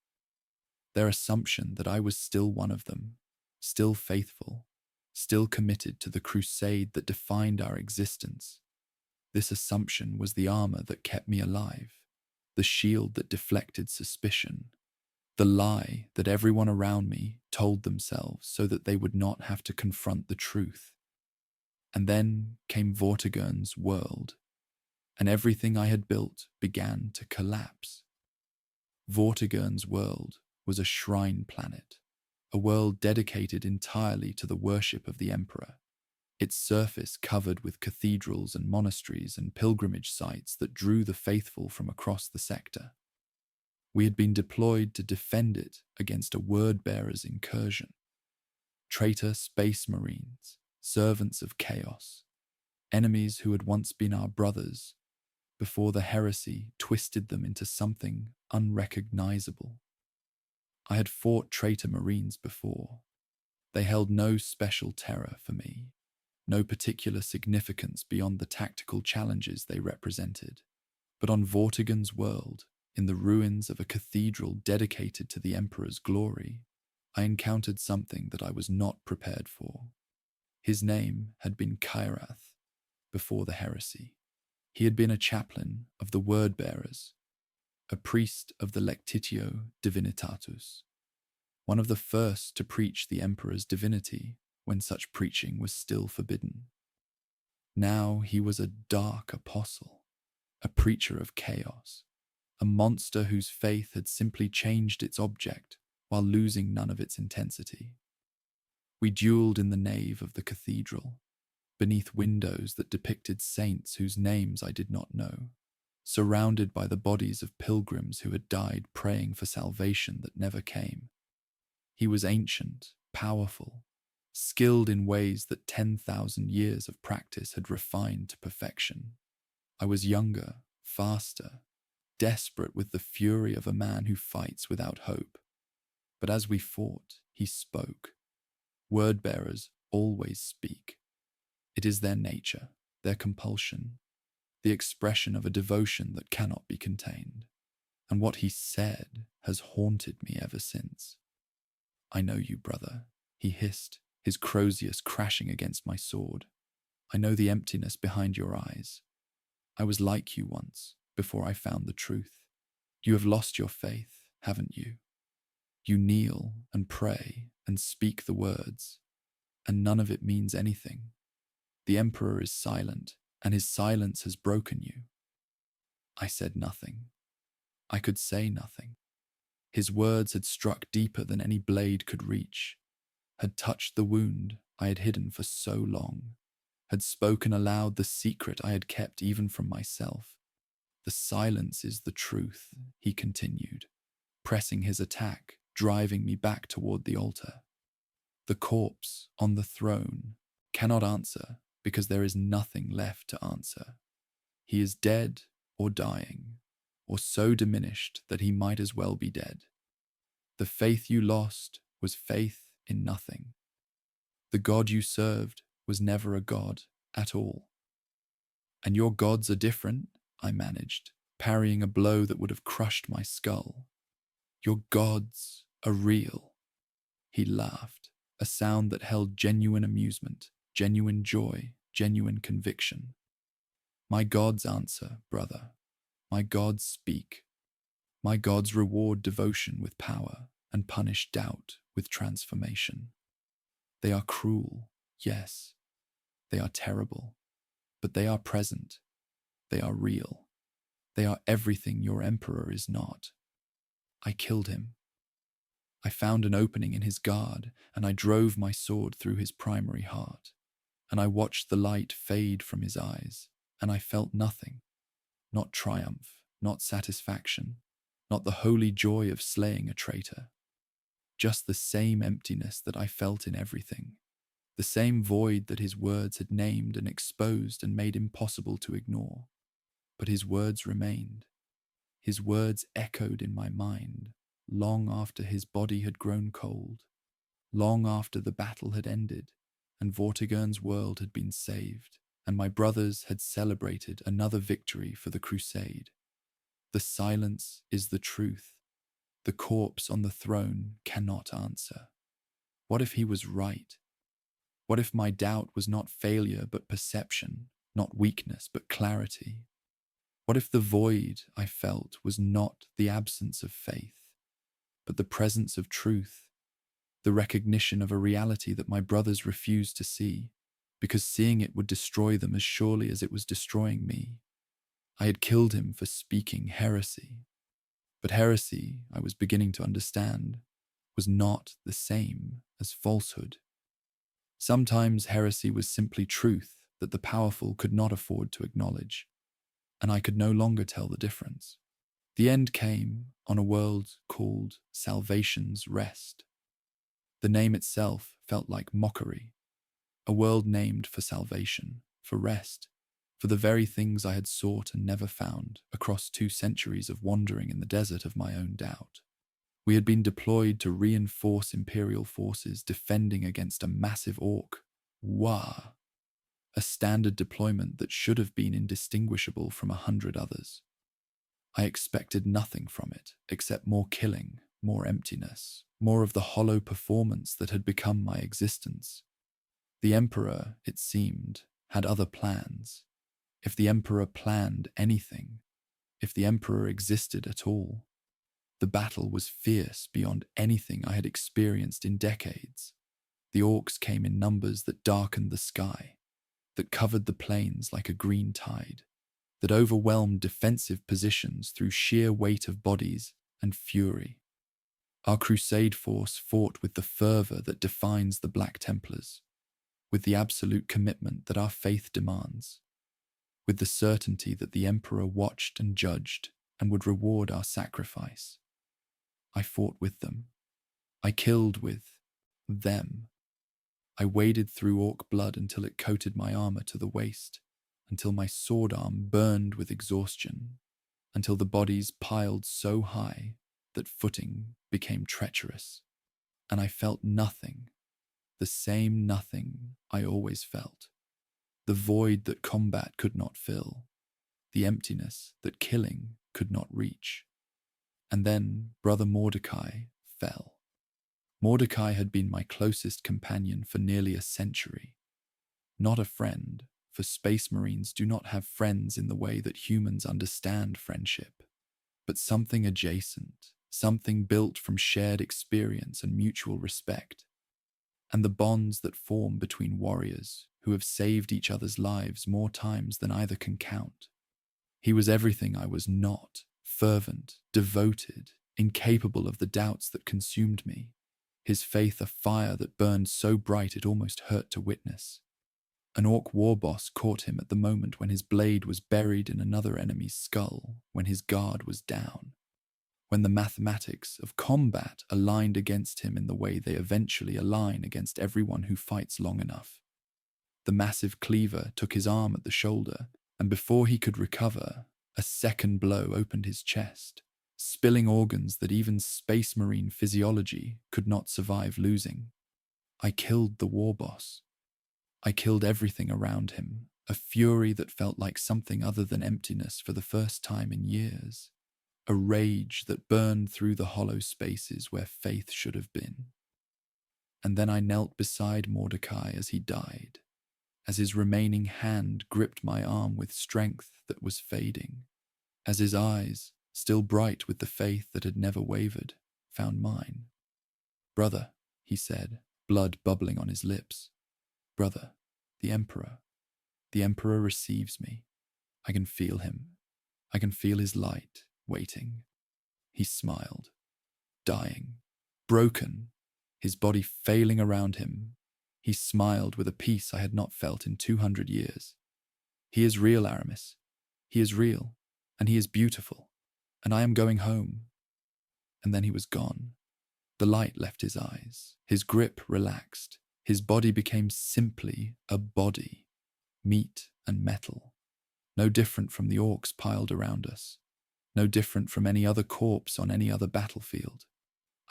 Their assumption that I was still one of them, still faithful, still committed to the crusade that defined our existence. This assumption was the armor that kept me alive, the shield that deflected suspicion, the lie that everyone around me told themselves so that they would not have to confront the truth. And then came Vortigern's world, and everything I had built began to collapse. Vortigern's world was a shrine planet, a world dedicated entirely to the worship of the Emperor, its surface covered with cathedrals and monasteries and pilgrimage sites that drew the faithful from across the sector. We had been deployed to defend it against a word-bearer's incursion. Traitor space marines, servants of chaos, enemies who had once been our brothers, before the heresy twisted them into something unrecognizable. I had fought traitor marines before. They held no special terror for me, no particular significance beyond the tactical challenges they represented. But on Vortigern's world, in the ruins of a cathedral dedicated to the Emperor's glory, I encountered something that I was not prepared for. His name had been Kairath before the heresy. He had been a chaplain of the word-bearers, a priest of the Lectitio Divinitatus, one of the first to preach the Emperor's divinity when such preaching was still forbidden. Now he was a dark apostle, a preacher of chaos, a monster whose faith had simply changed its object while losing none of its intensity. We duelled in the nave of the cathedral, beneath windows that depicted saints whose names I did not know, surrounded by the bodies of pilgrims who had died praying for salvation that never came. He was ancient, powerful, skilled in ways that 10,000 years of practice had refined to perfection. I was younger, faster, desperate with the fury of a man who fights without hope. But as we fought, he spoke. Word-bearers always speak. It is their nature, their compulsion, the expression of a devotion that cannot be contained. And what he said has haunted me ever since. "I know you, brother," he hissed, his crozius crashing against my sword. "I know the emptiness behind your eyes. I was like you once, before I found the truth. You have lost your faith, haven't you? You kneel and pray and speak the words, and none of it means anything. The Emperor is silent, and his silence has broken you." I said nothing. I could say nothing. His words had struck deeper than any blade could reach, had touched the wound I had hidden for so long, had spoken aloud the secret I had kept even from myself. "The silence is the truth," he continued, pressing his attack, driving me back toward the altar. "The corpse on the throne cannot answer because there is nothing left to answer. He is dead or dying, or so diminished that he might as well be dead. The faith you lost was faith in nothing. The God you served was never a God at all." "And your gods are different," I managed, parrying a blow that would have crushed my skull. "Your gods are real." He laughed, a sound that held genuine amusement, genuine joy, genuine conviction. "My gods answer, brother. My gods speak. My gods reward devotion with power and punish doubt with transformation. They are cruel, yes. They are terrible. But they are present. They are real. They are everything your emperor is not. I killed him. I found an opening in his guard, and I drove my sword through his primary heart. And I watched the light fade from his eyes, and I felt nothing. Not triumph, not satisfaction, not the holy joy of slaying a traitor. Just the same emptiness that I felt in everything. The same void that his words had named and exposed and made impossible to ignore. But his words remained. His words echoed in my mind, long after his body had grown cold, long after the battle had ended, and Vortigern's world had been saved, and my brothers had celebrated another victory for the crusade. The silence is the truth. The corpse on the throne cannot answer. What if he was right? What if my doubt was not failure but perception, not weakness but clarity? What if the void I felt was not the absence of faith, but the presence of truth, the recognition of a reality that my brothers refused to see, because seeing it would destroy them as surely as it was destroying me? I had killed him for speaking heresy. But heresy, I was beginning to understand, was not the same as falsehood. Sometimes heresy was simply truth that the powerful could not afford to acknowledge, and I could no longer tell the difference. The end came on a world called Salvation's Rest. The name itself felt like mockery, a world named for salvation, for rest, for the very things I had sought and never found across 2 centuries of wandering in the desert of my own doubt. We had been deployed to reinforce Imperial forces defending against a massive orc. Wah! A standard deployment that should have been indistinguishable from 100 others. I expected nothing from it except more killing, more emptiness, more of the hollow performance that had become my existence. The Emperor, it seemed, had other plans. If the Emperor planned anything, if the Emperor existed at all, the battle was fierce beyond anything I had experienced in decades. The orcs came in numbers that darkened the sky, that covered the plains like a green tide, that overwhelmed defensive positions through sheer weight of bodies and fury. Our crusade force fought with the fervor that defines the Black Templars, with the absolute commitment that our faith demands, with the certainty that the Emperor watched and judged and would reward our sacrifice. I fought with them. I killed with them. I waded through orc blood until it coated my armor to the waist, until my sword arm burned with exhaustion, until the bodies piled so high that footing became treacherous, and I felt nothing, the same nothing I always felt, the void that combat could not fill, the emptiness that killing could not reach. And then Brother Mordecai fell. Mordecai had been my closest companion for nearly a century. Not a friend, for Space Marines do not have friends in the way that humans understand friendship, but something adjacent, something built from shared experience and mutual respect, and the bonds that form between warriors who have saved each other's lives more times than either can count. He was everything I was not, fervent, devoted, incapable of the doubts that consumed me, his faith a fire that burned so bright it almost hurt to witness. An orc war boss caught him at the moment when his blade was buried in another enemy's skull, when his guard was down, when the mathematics of combat aligned against him in the way they eventually align against everyone who fights long enough. The massive cleaver took his arm at the shoulder, and before he could recover, a second blow opened his chest, spilling organs that even Space Marine physiology could not survive losing. I killed the war boss. I killed everything around him, a fury that felt like something other than emptiness for the first time in years, a rage that burned through the hollow spaces where faith should have been. And then I knelt beside Mordecai as he died, as his remaining hand gripped my arm with strength that was fading, as his eyes, still bright with the faith that had never wavered, found mine. "Brother," he said, blood bubbling on his lips. "Brother, the Emperor receives me. I can feel him. I can feel his light, waiting." He smiled, dying, broken, his body failing around him. He smiled with a peace I had not felt in 200 years. "He is real, Aramis. He is real, and he is beautiful, and I am going home." And then he was gone. The light left his eyes. His grip relaxed. His body became simply a body, meat and metal, no different from the orcs piled around us, no different from any other corpse on any other battlefield.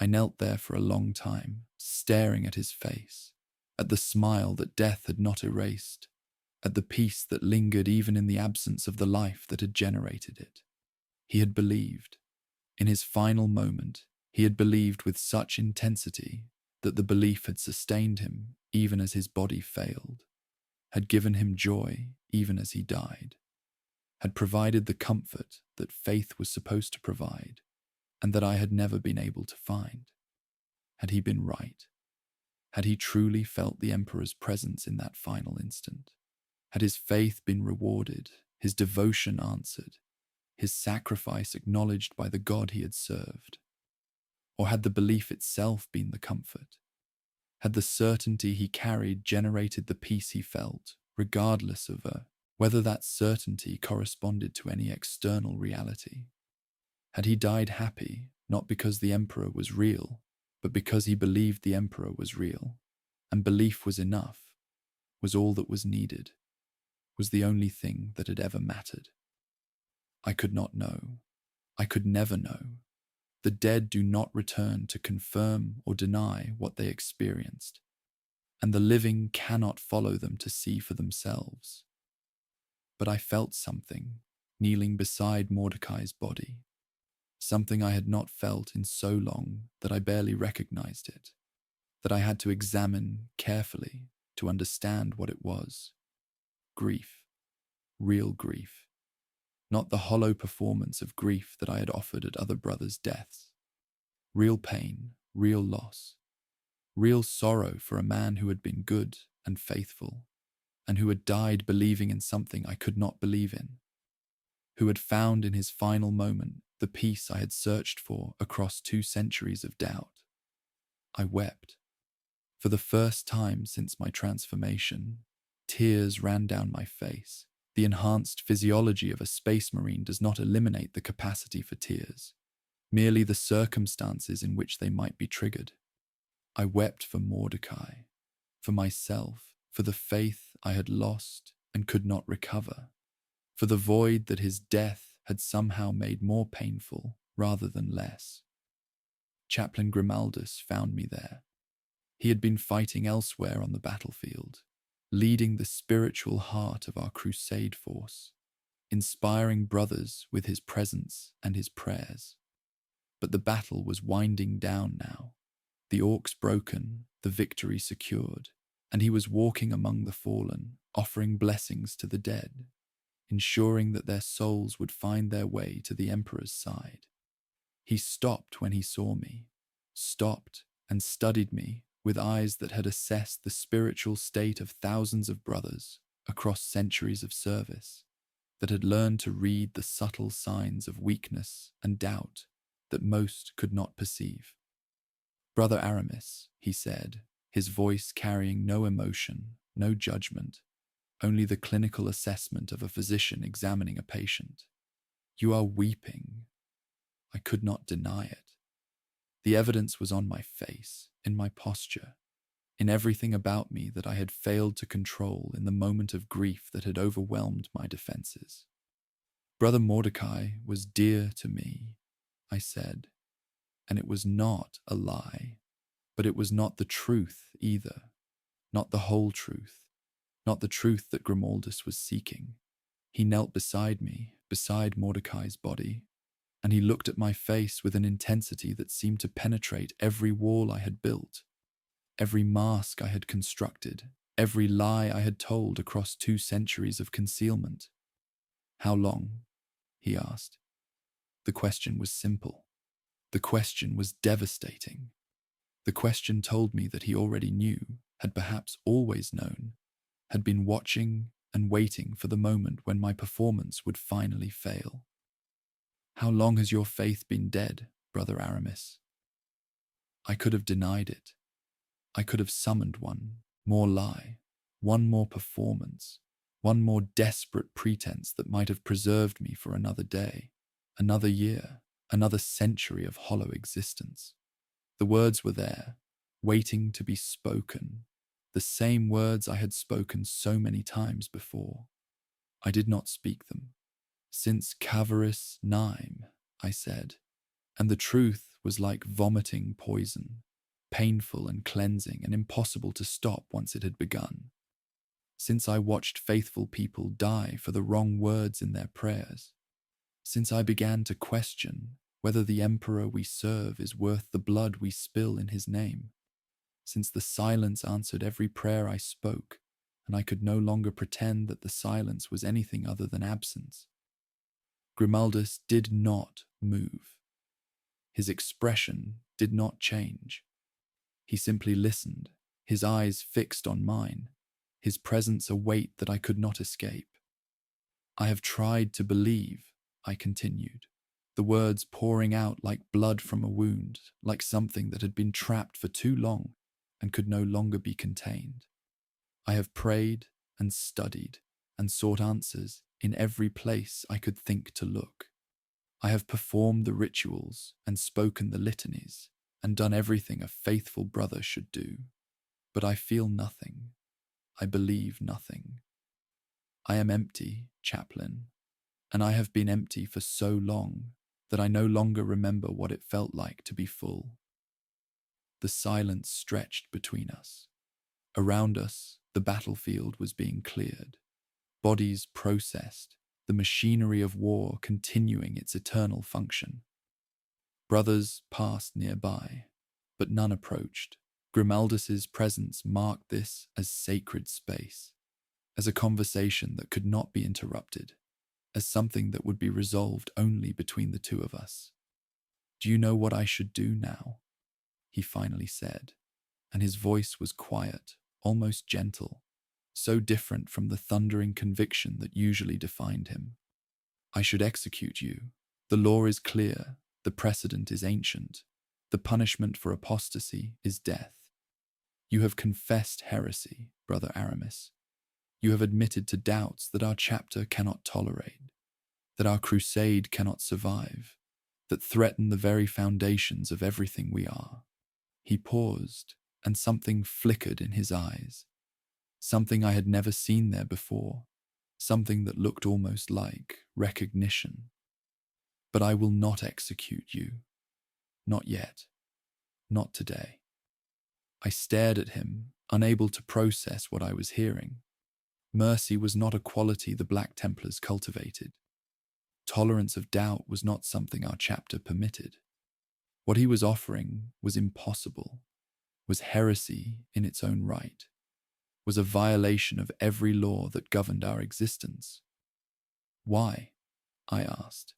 I knelt there for a long time, staring at his face, at the smile that death had not erased, at the peace that lingered even in the absence of the life that had generated it. He had believed. In his final moment, he had believed with such intensity that the belief had sustained him even as his body failed, had given him joy even as he died, had provided the comfort that faith was supposed to provide and that I had never been able to find. Had he been right? Had he truly felt the Emperor's presence in that final instant? Had his faith been rewarded, his devotion answered, his sacrifice acknowledged by the God he had served? Or had the belief itself been the comfort? Had the certainty he carried generated the peace he felt, regardless of whether that certainty corresponded to any external reality? Had he died happy, not because the Emperor was real, but because he believed the Emperor was real, and belief was enough, was all that was needed, was the only thing that had ever mattered? I could not know. I could never know. The dead do not return to confirm or deny what they experienced, and the living cannot follow them to see for themselves. But I felt something, kneeling beside Mordecai's body, something I had not felt in so long that I barely recognized it, that I had to examine carefully to understand what it was. Grief, real grief. Not the hollow performance of grief that I had offered at other brothers' deaths. Real pain, real loss, real sorrow for a man who had been good and faithful, and who had died believing in something I could not believe in, who had found in his final moment the peace I had searched for across 2 centuries of doubt. I wept. For the first time since my transformation, tears ran down my face. The enhanced physiology of a space marine does not eliminate the capacity for tears, merely the circumstances in which they might be triggered. I wept for Mordecai, for myself, for the faith I had lost and could not recover, for the void that his death had somehow made more painful rather than less. Chaplain Grimaldus found me there. He had been fighting elsewhere on the battlefield, leading the spiritual heart of our crusade force, inspiring brothers with his presence and his prayers. But the battle was winding down now, the orcs broken, the victory secured, and he was walking among the fallen, offering blessings to the dead, ensuring that their souls would find their way to the Emperor's side. He stopped when he saw me, stopped and studied me with eyes that had assessed the spiritual state of thousands of brothers across centuries of service, that had learned to read the subtle signs of weakness and doubt that most could not perceive. "Brother Aramis," he said, his voice carrying no emotion, no judgment, only the clinical assessment of a physician examining a patient. "You are weeping." I could not deny it. The evidence was on my face, in my posture, in everything about me that I had failed to control in the moment of grief that had overwhelmed my defenses. "Brother Mordecai was dear to me," I said, "and it was not a lie, but it was not the truth either, not the whole truth, not the truth that Grimaldus was seeking." He knelt beside me, beside Mordecai's body, and he looked at my face with an intensity that seemed to penetrate every wall I had built, every mask I had constructed, every lie I had told across 2 centuries of concealment. "How long?" he asked. The question was simple. The question was devastating. The question told me that he already knew, had perhaps always known, had been watching and waiting for the moment when my performance would finally fail. "How long has your faith been dead, Brother Aramis?" I could have denied it. I could have summoned one more lie, one more performance, one more desperate pretense that might have preserved me for another day, another year, another century of hollow existence. The words were there, waiting to be spoken, the same words I had spoken so many times before. I did not speak them. "Since Cavaris Nime," I said, and the truth was like vomiting poison, painful and cleansing and impossible to stop once it had begun. Since I watched faithful people die for the wrong words in their prayers. Since I began to question whether the Emperor we serve is worth the blood we spill in his name. Since the silence answered every prayer I spoke, and I could no longer pretend that the silence was anything other than absence. Grimaldus did not move. His expression did not change. He simply listened, his eyes fixed on mine, his presence a weight that I could not escape. "I have tried to believe," I continued, the words pouring out like blood from a wound, like something that had been trapped for too long and could no longer be contained. "I have prayed and studied and sought answers in every place I could think to look. I have performed the rituals and spoken the litanies and done everything a faithful brother should do. But I feel nothing. I believe nothing. I am empty, chaplain, and I have been empty for so long that I no longer remember what it felt like to be full." The silence stretched between us. Around us, the battlefield was being cleared. Bodies processed, the machinery of war continuing its eternal function. Brothers passed nearby, but none approached. Grimaldus's presence marked this as sacred space, as a conversation that could not be interrupted, as something that would be resolved only between the two of us. "Do you know what I should do now?" he finally said, and his voice was quiet, almost gentle, so different from the thundering conviction that usually defined him. "I should execute you, The law is clear, the precedent is ancient, the punishment for apostasy is death. You have confessed heresy, Brother Aramis. You have admitted to doubts that our chapter cannot tolerate, that our crusade cannot survive, that threaten the very foundations of everything we are. He paused, and something flickered in his eyes. Something I had never seen there before, something that looked almost like recognition. But I will not execute you. Not yet. Not today. I stared at him, unable to process what I was hearing. Mercy was not a quality the Black Templars cultivated. Tolerance of doubt was not something our chapter permitted. What he was offering was impossible, was heresy in its own right, was a violation of every law that governed our existence. Why? I asked.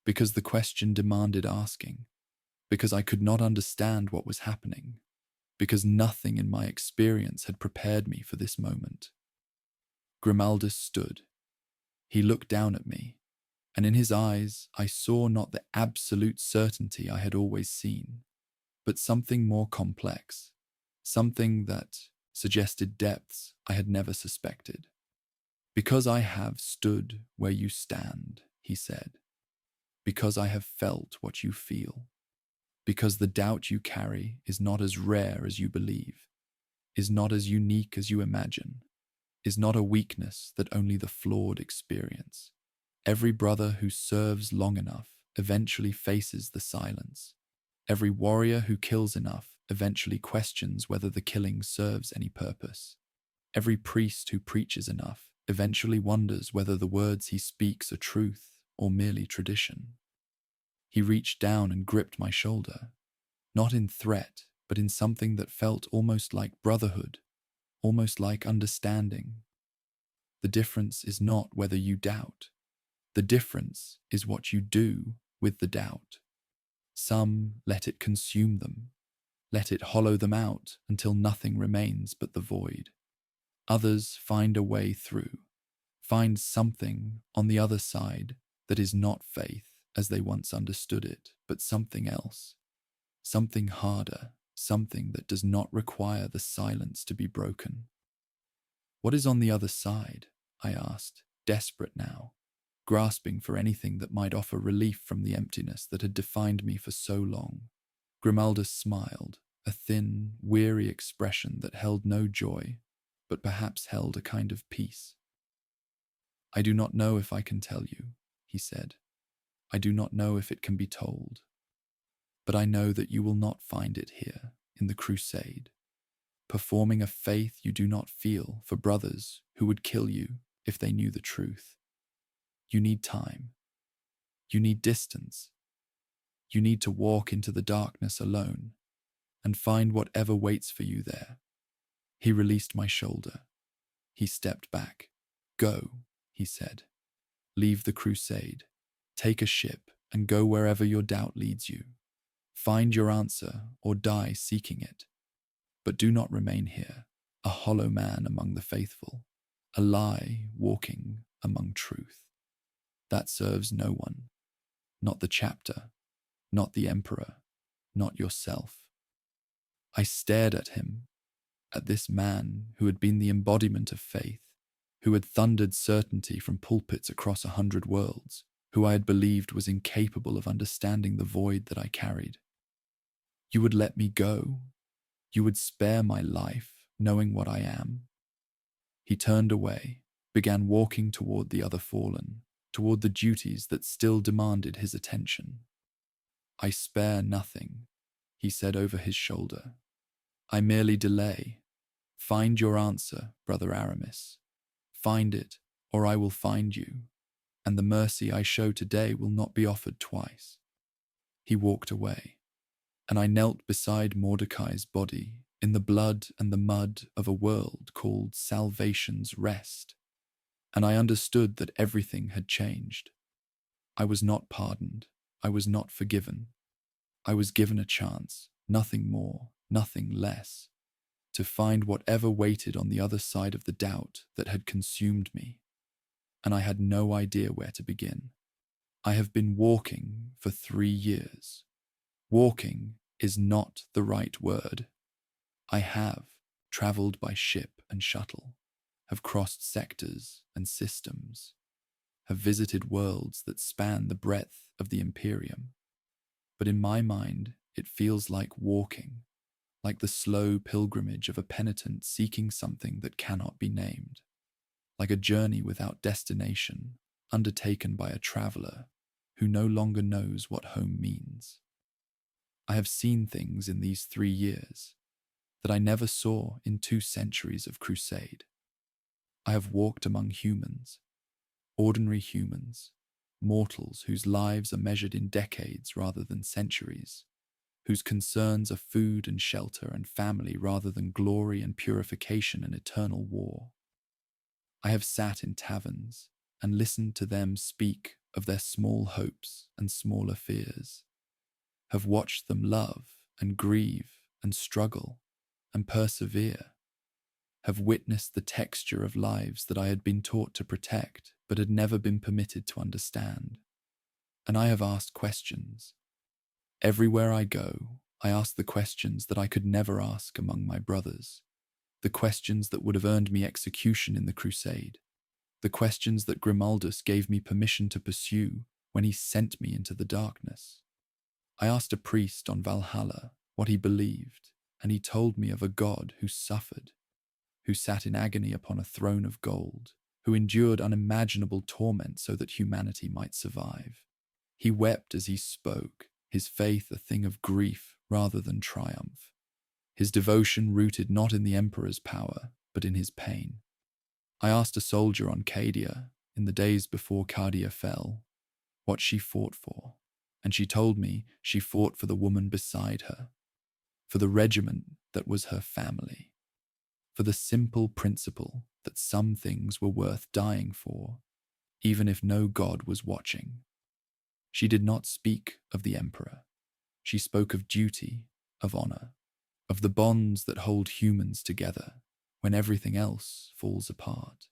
Because the question demanded asking, because I could not understand what was happening, because nothing in my experience had prepared me for this moment. Grimaldus stood. He looked down at me, and in his eyes I saw not the absolute certainty I had always seen, but something more complex, something that suggested depths I had never suspected. Because I have stood where you stand, he said, because I have felt what you feel, because the doubt you carry is not as rare as you believe, is not as unique as you imagine, is not a weakness that only the flawed experience. Every brother who serves long enough eventually faces the silence. Every warrior who kills enough eventually questions whether the killing serves any purpose. Every priest who preaches enough eventually wonders whether the words he speaks are truth or merely tradition. He reached down and gripped my shoulder, not in threat, but in something that felt almost like brotherhood, almost like understanding. The difference is not whether you doubt. The difference is what you do with the doubt. Some let it consume them, let it hollow them out until nothing remains but the void. Others find a way through, find something on the other side that is not faith as they once understood it, but something else, something harder, something that does not require the silence to be broken. What is on the other side? I asked, desperate now, grasping for anything that might offer relief from the emptiness that had defined me for so long. Grimaldus smiled, a thin, weary expression that held no joy, but perhaps held a kind of peace. I do not know if I can tell you, he said. I do not know if it can be told. But I know that you will not find it here, in the crusade, performing a faith you do not feel for brothers who would kill you if they knew the truth. You need time. You need distance. You need to walk into the darkness alone and find whatever waits for you there. He released my shoulder. He stepped back. Go, he said. Leave the crusade. Take a ship and go wherever your doubt leads you. Find your answer or die seeking it. But do not remain here, a hollow man among the faithful, a lie walking among truth. That serves no one, not the chapter, not the emperor, not yourself. I stared at him, at this man who had been the embodiment of faith, who had thundered certainty from pulpits across 100 worlds, who I had believed was incapable of understanding the void that I carried. You would let me go? You would spare my life, knowing what I am? He turned away, began walking toward the other fallen, toward the duties that still demanded his attention. I spare nothing, he said over his shoulder. I merely delay. Find your answer, Brother Aramis. Find it, or I will find you, and the mercy I show today will not be offered twice. He walked away, and I knelt beside Mordecai's body in the blood and the mud of a world called Salvation's Rest, and I understood that everything had changed. I was not pardoned. I was not forgiven. I was given a chance, nothing more, nothing less, to find whatever waited on the other side of the doubt that had consumed me, and I had no idea where to begin. I have been walking for 3 years. Walking is not the right word. I have traveled by ship and shuttle, have crossed sectors and systems, have visited worlds that span the breadth of the Imperium. But in my mind, it feels like walking, like the slow pilgrimage of a penitent seeking something that cannot be named, like a journey without destination, undertaken by a traveler who no longer knows what home means. I have seen things in these 3 years that I never saw in 2 centuries of crusade. I have walked among humans, ordinary humans, mortals whose lives are measured in decades rather than centuries, whose concerns are food and shelter and family rather than glory and purification and eternal war. I have sat in taverns and listened to them speak of their small hopes and smaller fears, have watched them love and grieve and struggle and persevere, have witnessed the texture of lives that I had been taught to protect but had never been permitted to understand. And I have asked questions. Everywhere I go, I ask the questions that I could never ask among my brothers, the questions that would have earned me execution in the crusade, the questions that Grimaldus gave me permission to pursue when he sent me into the darkness. I asked a priest on Valhalla what he believed, and he told me of a god who suffered, who sat in agony upon a throne of gold, who endured unimaginable torment so that humanity might survive. He wept as he spoke, his faith a thing of grief rather than triumph, his devotion rooted not in the emperor's power, but in his pain. I asked a soldier on Cadia, in the days before Cardia fell, what she fought for, and she told me she fought for the woman beside her, for the regiment that was her family, for the simple principle that some things were worth dying for, even if no God was watching. She did not speak of the emperor. She spoke of duty, of honor, of the bonds that hold humans together when everything else falls apart.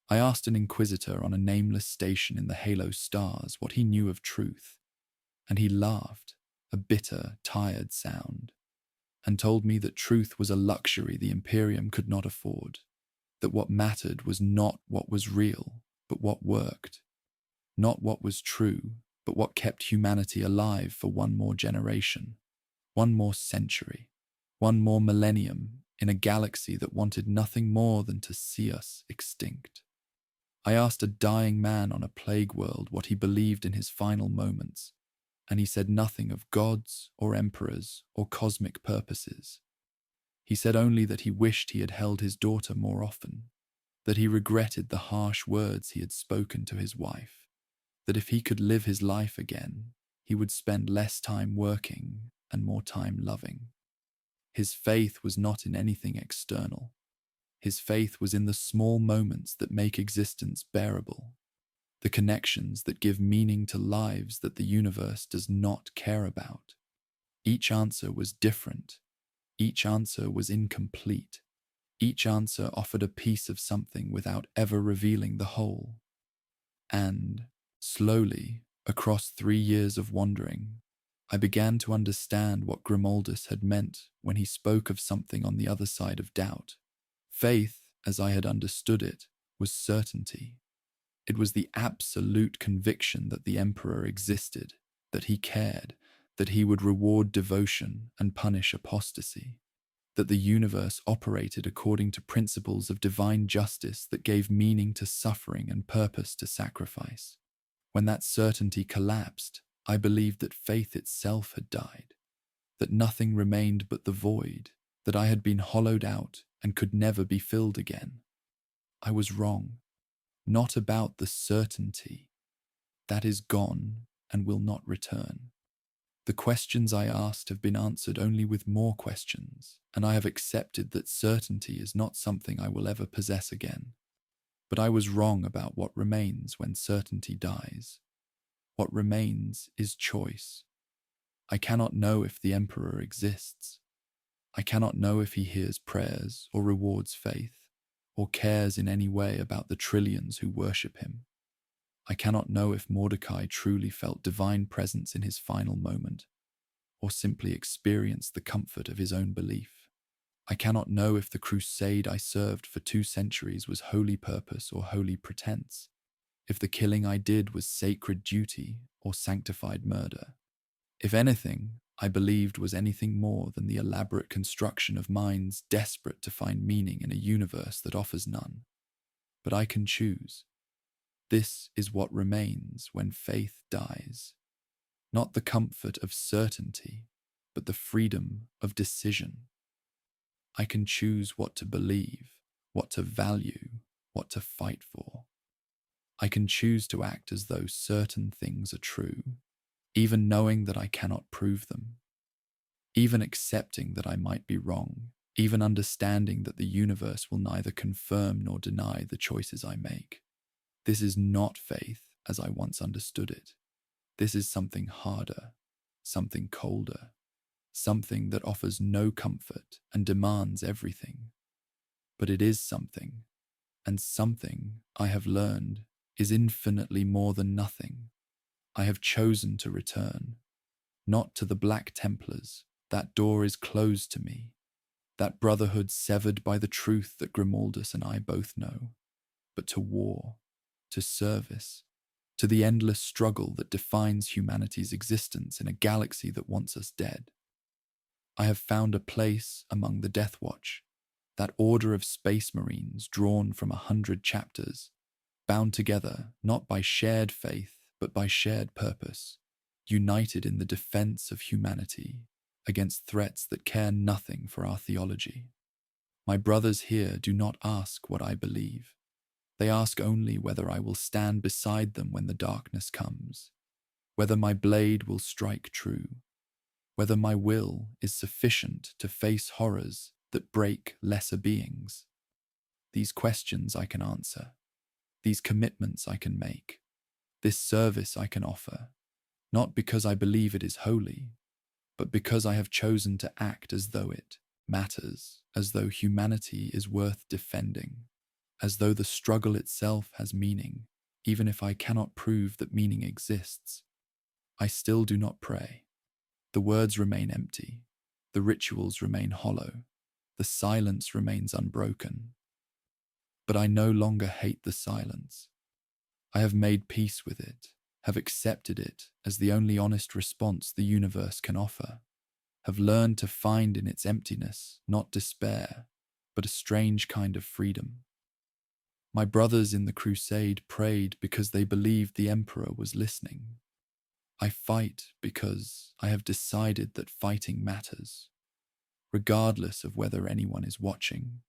I asked an inquisitor on a nameless station in the halo stars what he knew of truth, and he laughed, a bitter, tired sound, and told me that truth was a luxury the Imperium could not afford, that what mattered was not what was real, but what worked, not what was true, but what kept humanity alive for one more generation, one more century, one more millennium in a galaxy that wanted nothing more than to see us extinct. I asked a dying man on a plague world what he believed in his final moments, and he said nothing of gods or emperors or cosmic purposes. He said only that he wished he had held his daughter more often, that he regretted the harsh words he had spoken to his wife, that if he could live his life again, he would spend less time working and more time loving. His faith was not in anything external. His faith was in the small moments that make existence bearable, the connections that give meaning to lives that the universe does not care about. Each answer was different. Each answer was incomplete. Each answer offered a piece of something without ever revealing the whole. And, slowly, across 3 years of wandering, I began to understand what Grimaldus had meant when he spoke of something on the other side of doubt. Faith, as I had understood it, was certainty. It was the absolute conviction that the emperor existed, that he cared, that he would reward devotion and punish apostasy, that the universe operated according to principles of divine justice that gave meaning to suffering and purpose to sacrifice. When that certainty collapsed, I believed that faith itself had died, that nothing remained but the void, that I had been hollowed out and could never be filled again. I was wrong. Not about the certainty. That is gone and will not return. The questions I asked have been answered only with more questions, and I have accepted that certainty is not something I will ever possess again. But I was wrong about what remains when certainty dies. What remains is choice. I cannot know if the emperor exists. I cannot know if he hears prayers or rewards faith, or cares in any way about the trillions who worship him. I cannot know if Mordecai truly felt divine presence in his final moment, or simply experienced the comfort of his own belief. I cannot know if the crusade I served for 2 centuries was holy purpose or holy pretense, if the killing I did was sacred duty or sanctified murder. If anything, I believed was anything more than the elaborate construction of minds desperate to find meaning in a universe that offers none. But I can choose. This is what remains when faith dies. Not the comfort of certainty, but the freedom of decision. I can choose what to believe, what to value, what to fight for. I can choose to act as though certain things are true, even knowing that I cannot prove them, even accepting that I might be wrong, even understanding that the universe will neither confirm nor deny the choices I make. This is not faith as I once understood it. This is something harder, something colder, something that offers no comfort and demands everything. But it is something, and something, I have learned, is infinitely more than nothing. I have chosen to return, not to the Black Templars. That door is closed to me, that brotherhood severed by the truth that Grimaldus and I both know, but to war, to service, to the endless struggle that defines humanity's existence in a galaxy that wants us dead. I have found a place among the Death Watch, that order of space marines drawn from 100 chapters, bound together not by shared faith but by shared purpose, united in the defense of humanity against threats that care nothing for our theology. My brothers here do not ask what I believe. They ask only whether I will stand beside them when the darkness comes, whether my blade will strike true, whether my will is sufficient to face horrors that break lesser beings. These questions I can answer, these commitments I can make, this service I can offer, not because I believe it is holy, but because I have chosen to act as though it matters, as though humanity is worth defending, as though the struggle itself has meaning, even if I cannot prove that meaning exists. I still do not pray. The words remain empty, the rituals remain hollow, the silence remains unbroken. But I no longer hate the silence. I have made peace with it, have accepted it as the only honest response the universe can offer, have learned to find in its emptiness not despair, but a strange kind of freedom. My brothers in the crusade prayed because they believed the emperor was listening. I fight because I have decided that fighting matters, regardless of whether anyone is watching,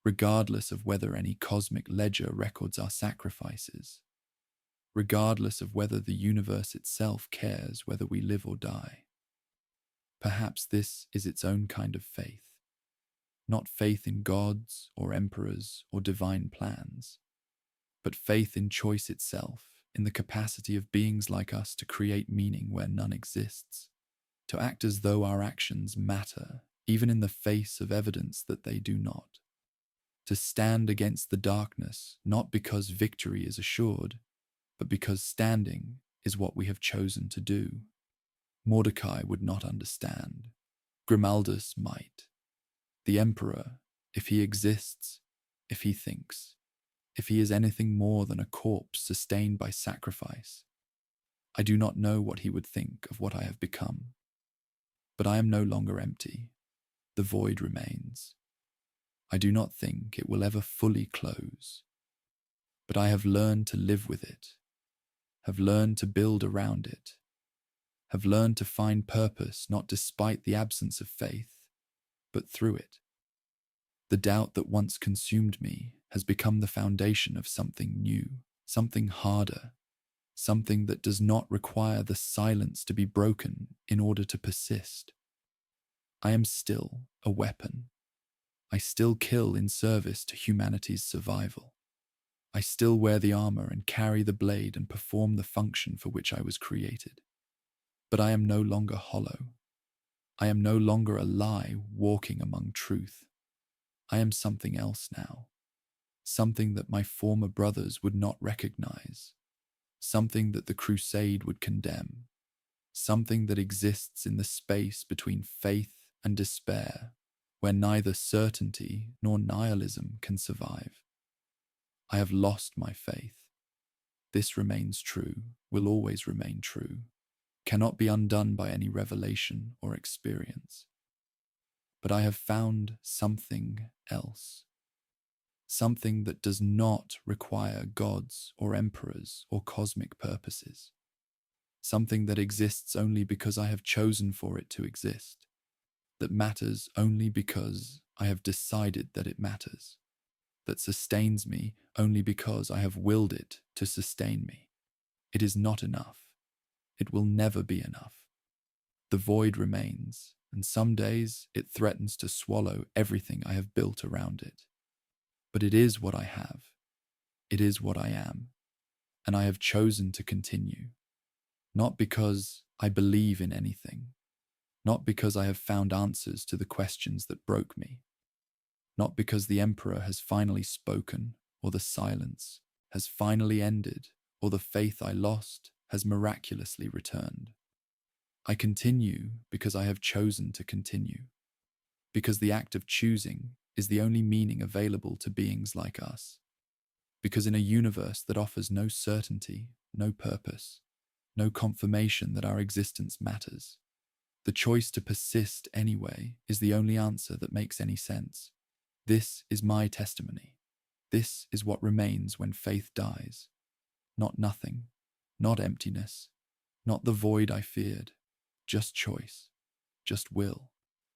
regardless of whether any cosmic ledger records our sacrifices, regardless of whether the universe itself cares whether we live or die. Perhaps this is its own kind of faith. Not faith in gods or emperors or divine plans, but faith in choice itself, in the capacity of beings like us to create meaning where none exists, to act as though our actions matter, even in the face of evidence that they do not, to stand against the darkness not because victory is assured, but because standing is what we have chosen to do. Mordecai would not understand. Grimaldus might. The emperor, if he exists, if he thinks, if he is anything more than a corpse sustained by sacrifice, I do not know what he would think of what I have become. But I am no longer empty. The void remains. I do not think it will ever fully close. But I have learned to live with it, have learned to build around it, have learned to find purpose not despite the absence of faith, but through it. The doubt that once consumed me has become the foundation of something new, something harder, something that does not require the silence to be broken in order to persist. I am still a weapon. I still kill in service to humanity's survival. I still wear the armor and carry the blade and perform the function for which I was created. But I am no longer hollow. I am no longer a lie walking among truth. I am something else now, something that my former brothers would not recognize, something that the crusade would condemn, something that exists in the space between faith and despair, where neither certainty nor nihilism can survive. I have lost my faith. This remains true, will always remain true, cannot be undone by any revelation or experience. But I have found something else. Something that does not require gods or emperors or cosmic purposes. Something that exists only because I have chosen for it to exist. That matters only because I have decided that it matters. That sustains me only because I have willed it to sustain me. It is not enough. It will never be enough. The void remains, and some days it threatens to swallow everything I have built around it. But it is what I have. It is what I am. And I have chosen to continue. Not because I believe in anything. Not because I have found answers to the questions that broke me. Not because the emperor has finally spoken, or the silence has finally ended, or the faith I lost has miraculously returned. I continue because I have chosen to continue. Because the act of choosing is the only meaning available to beings like us. Because in a universe that offers no certainty, no purpose, no confirmation that our existence matters, the choice to persist anyway is the only answer that makes any sense. This is my testimony. This is what remains when faith dies. Not nothing, not emptiness, not the void I feared, just choice, just will,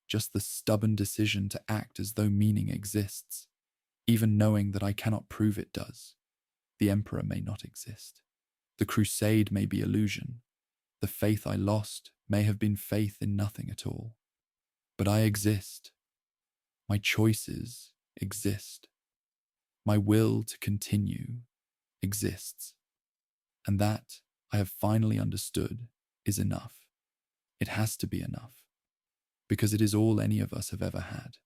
just the stubborn decision to act as though meaning exists, even knowing that I cannot prove it does. The emperor may not exist. The crusade may be illusion. The faith I lost may have been faith in nothing at all. But I exist. My choices exist. My will to continue exists. And that, I have finally understood, is enough. It has to be enough. Because it is all any of us have ever had.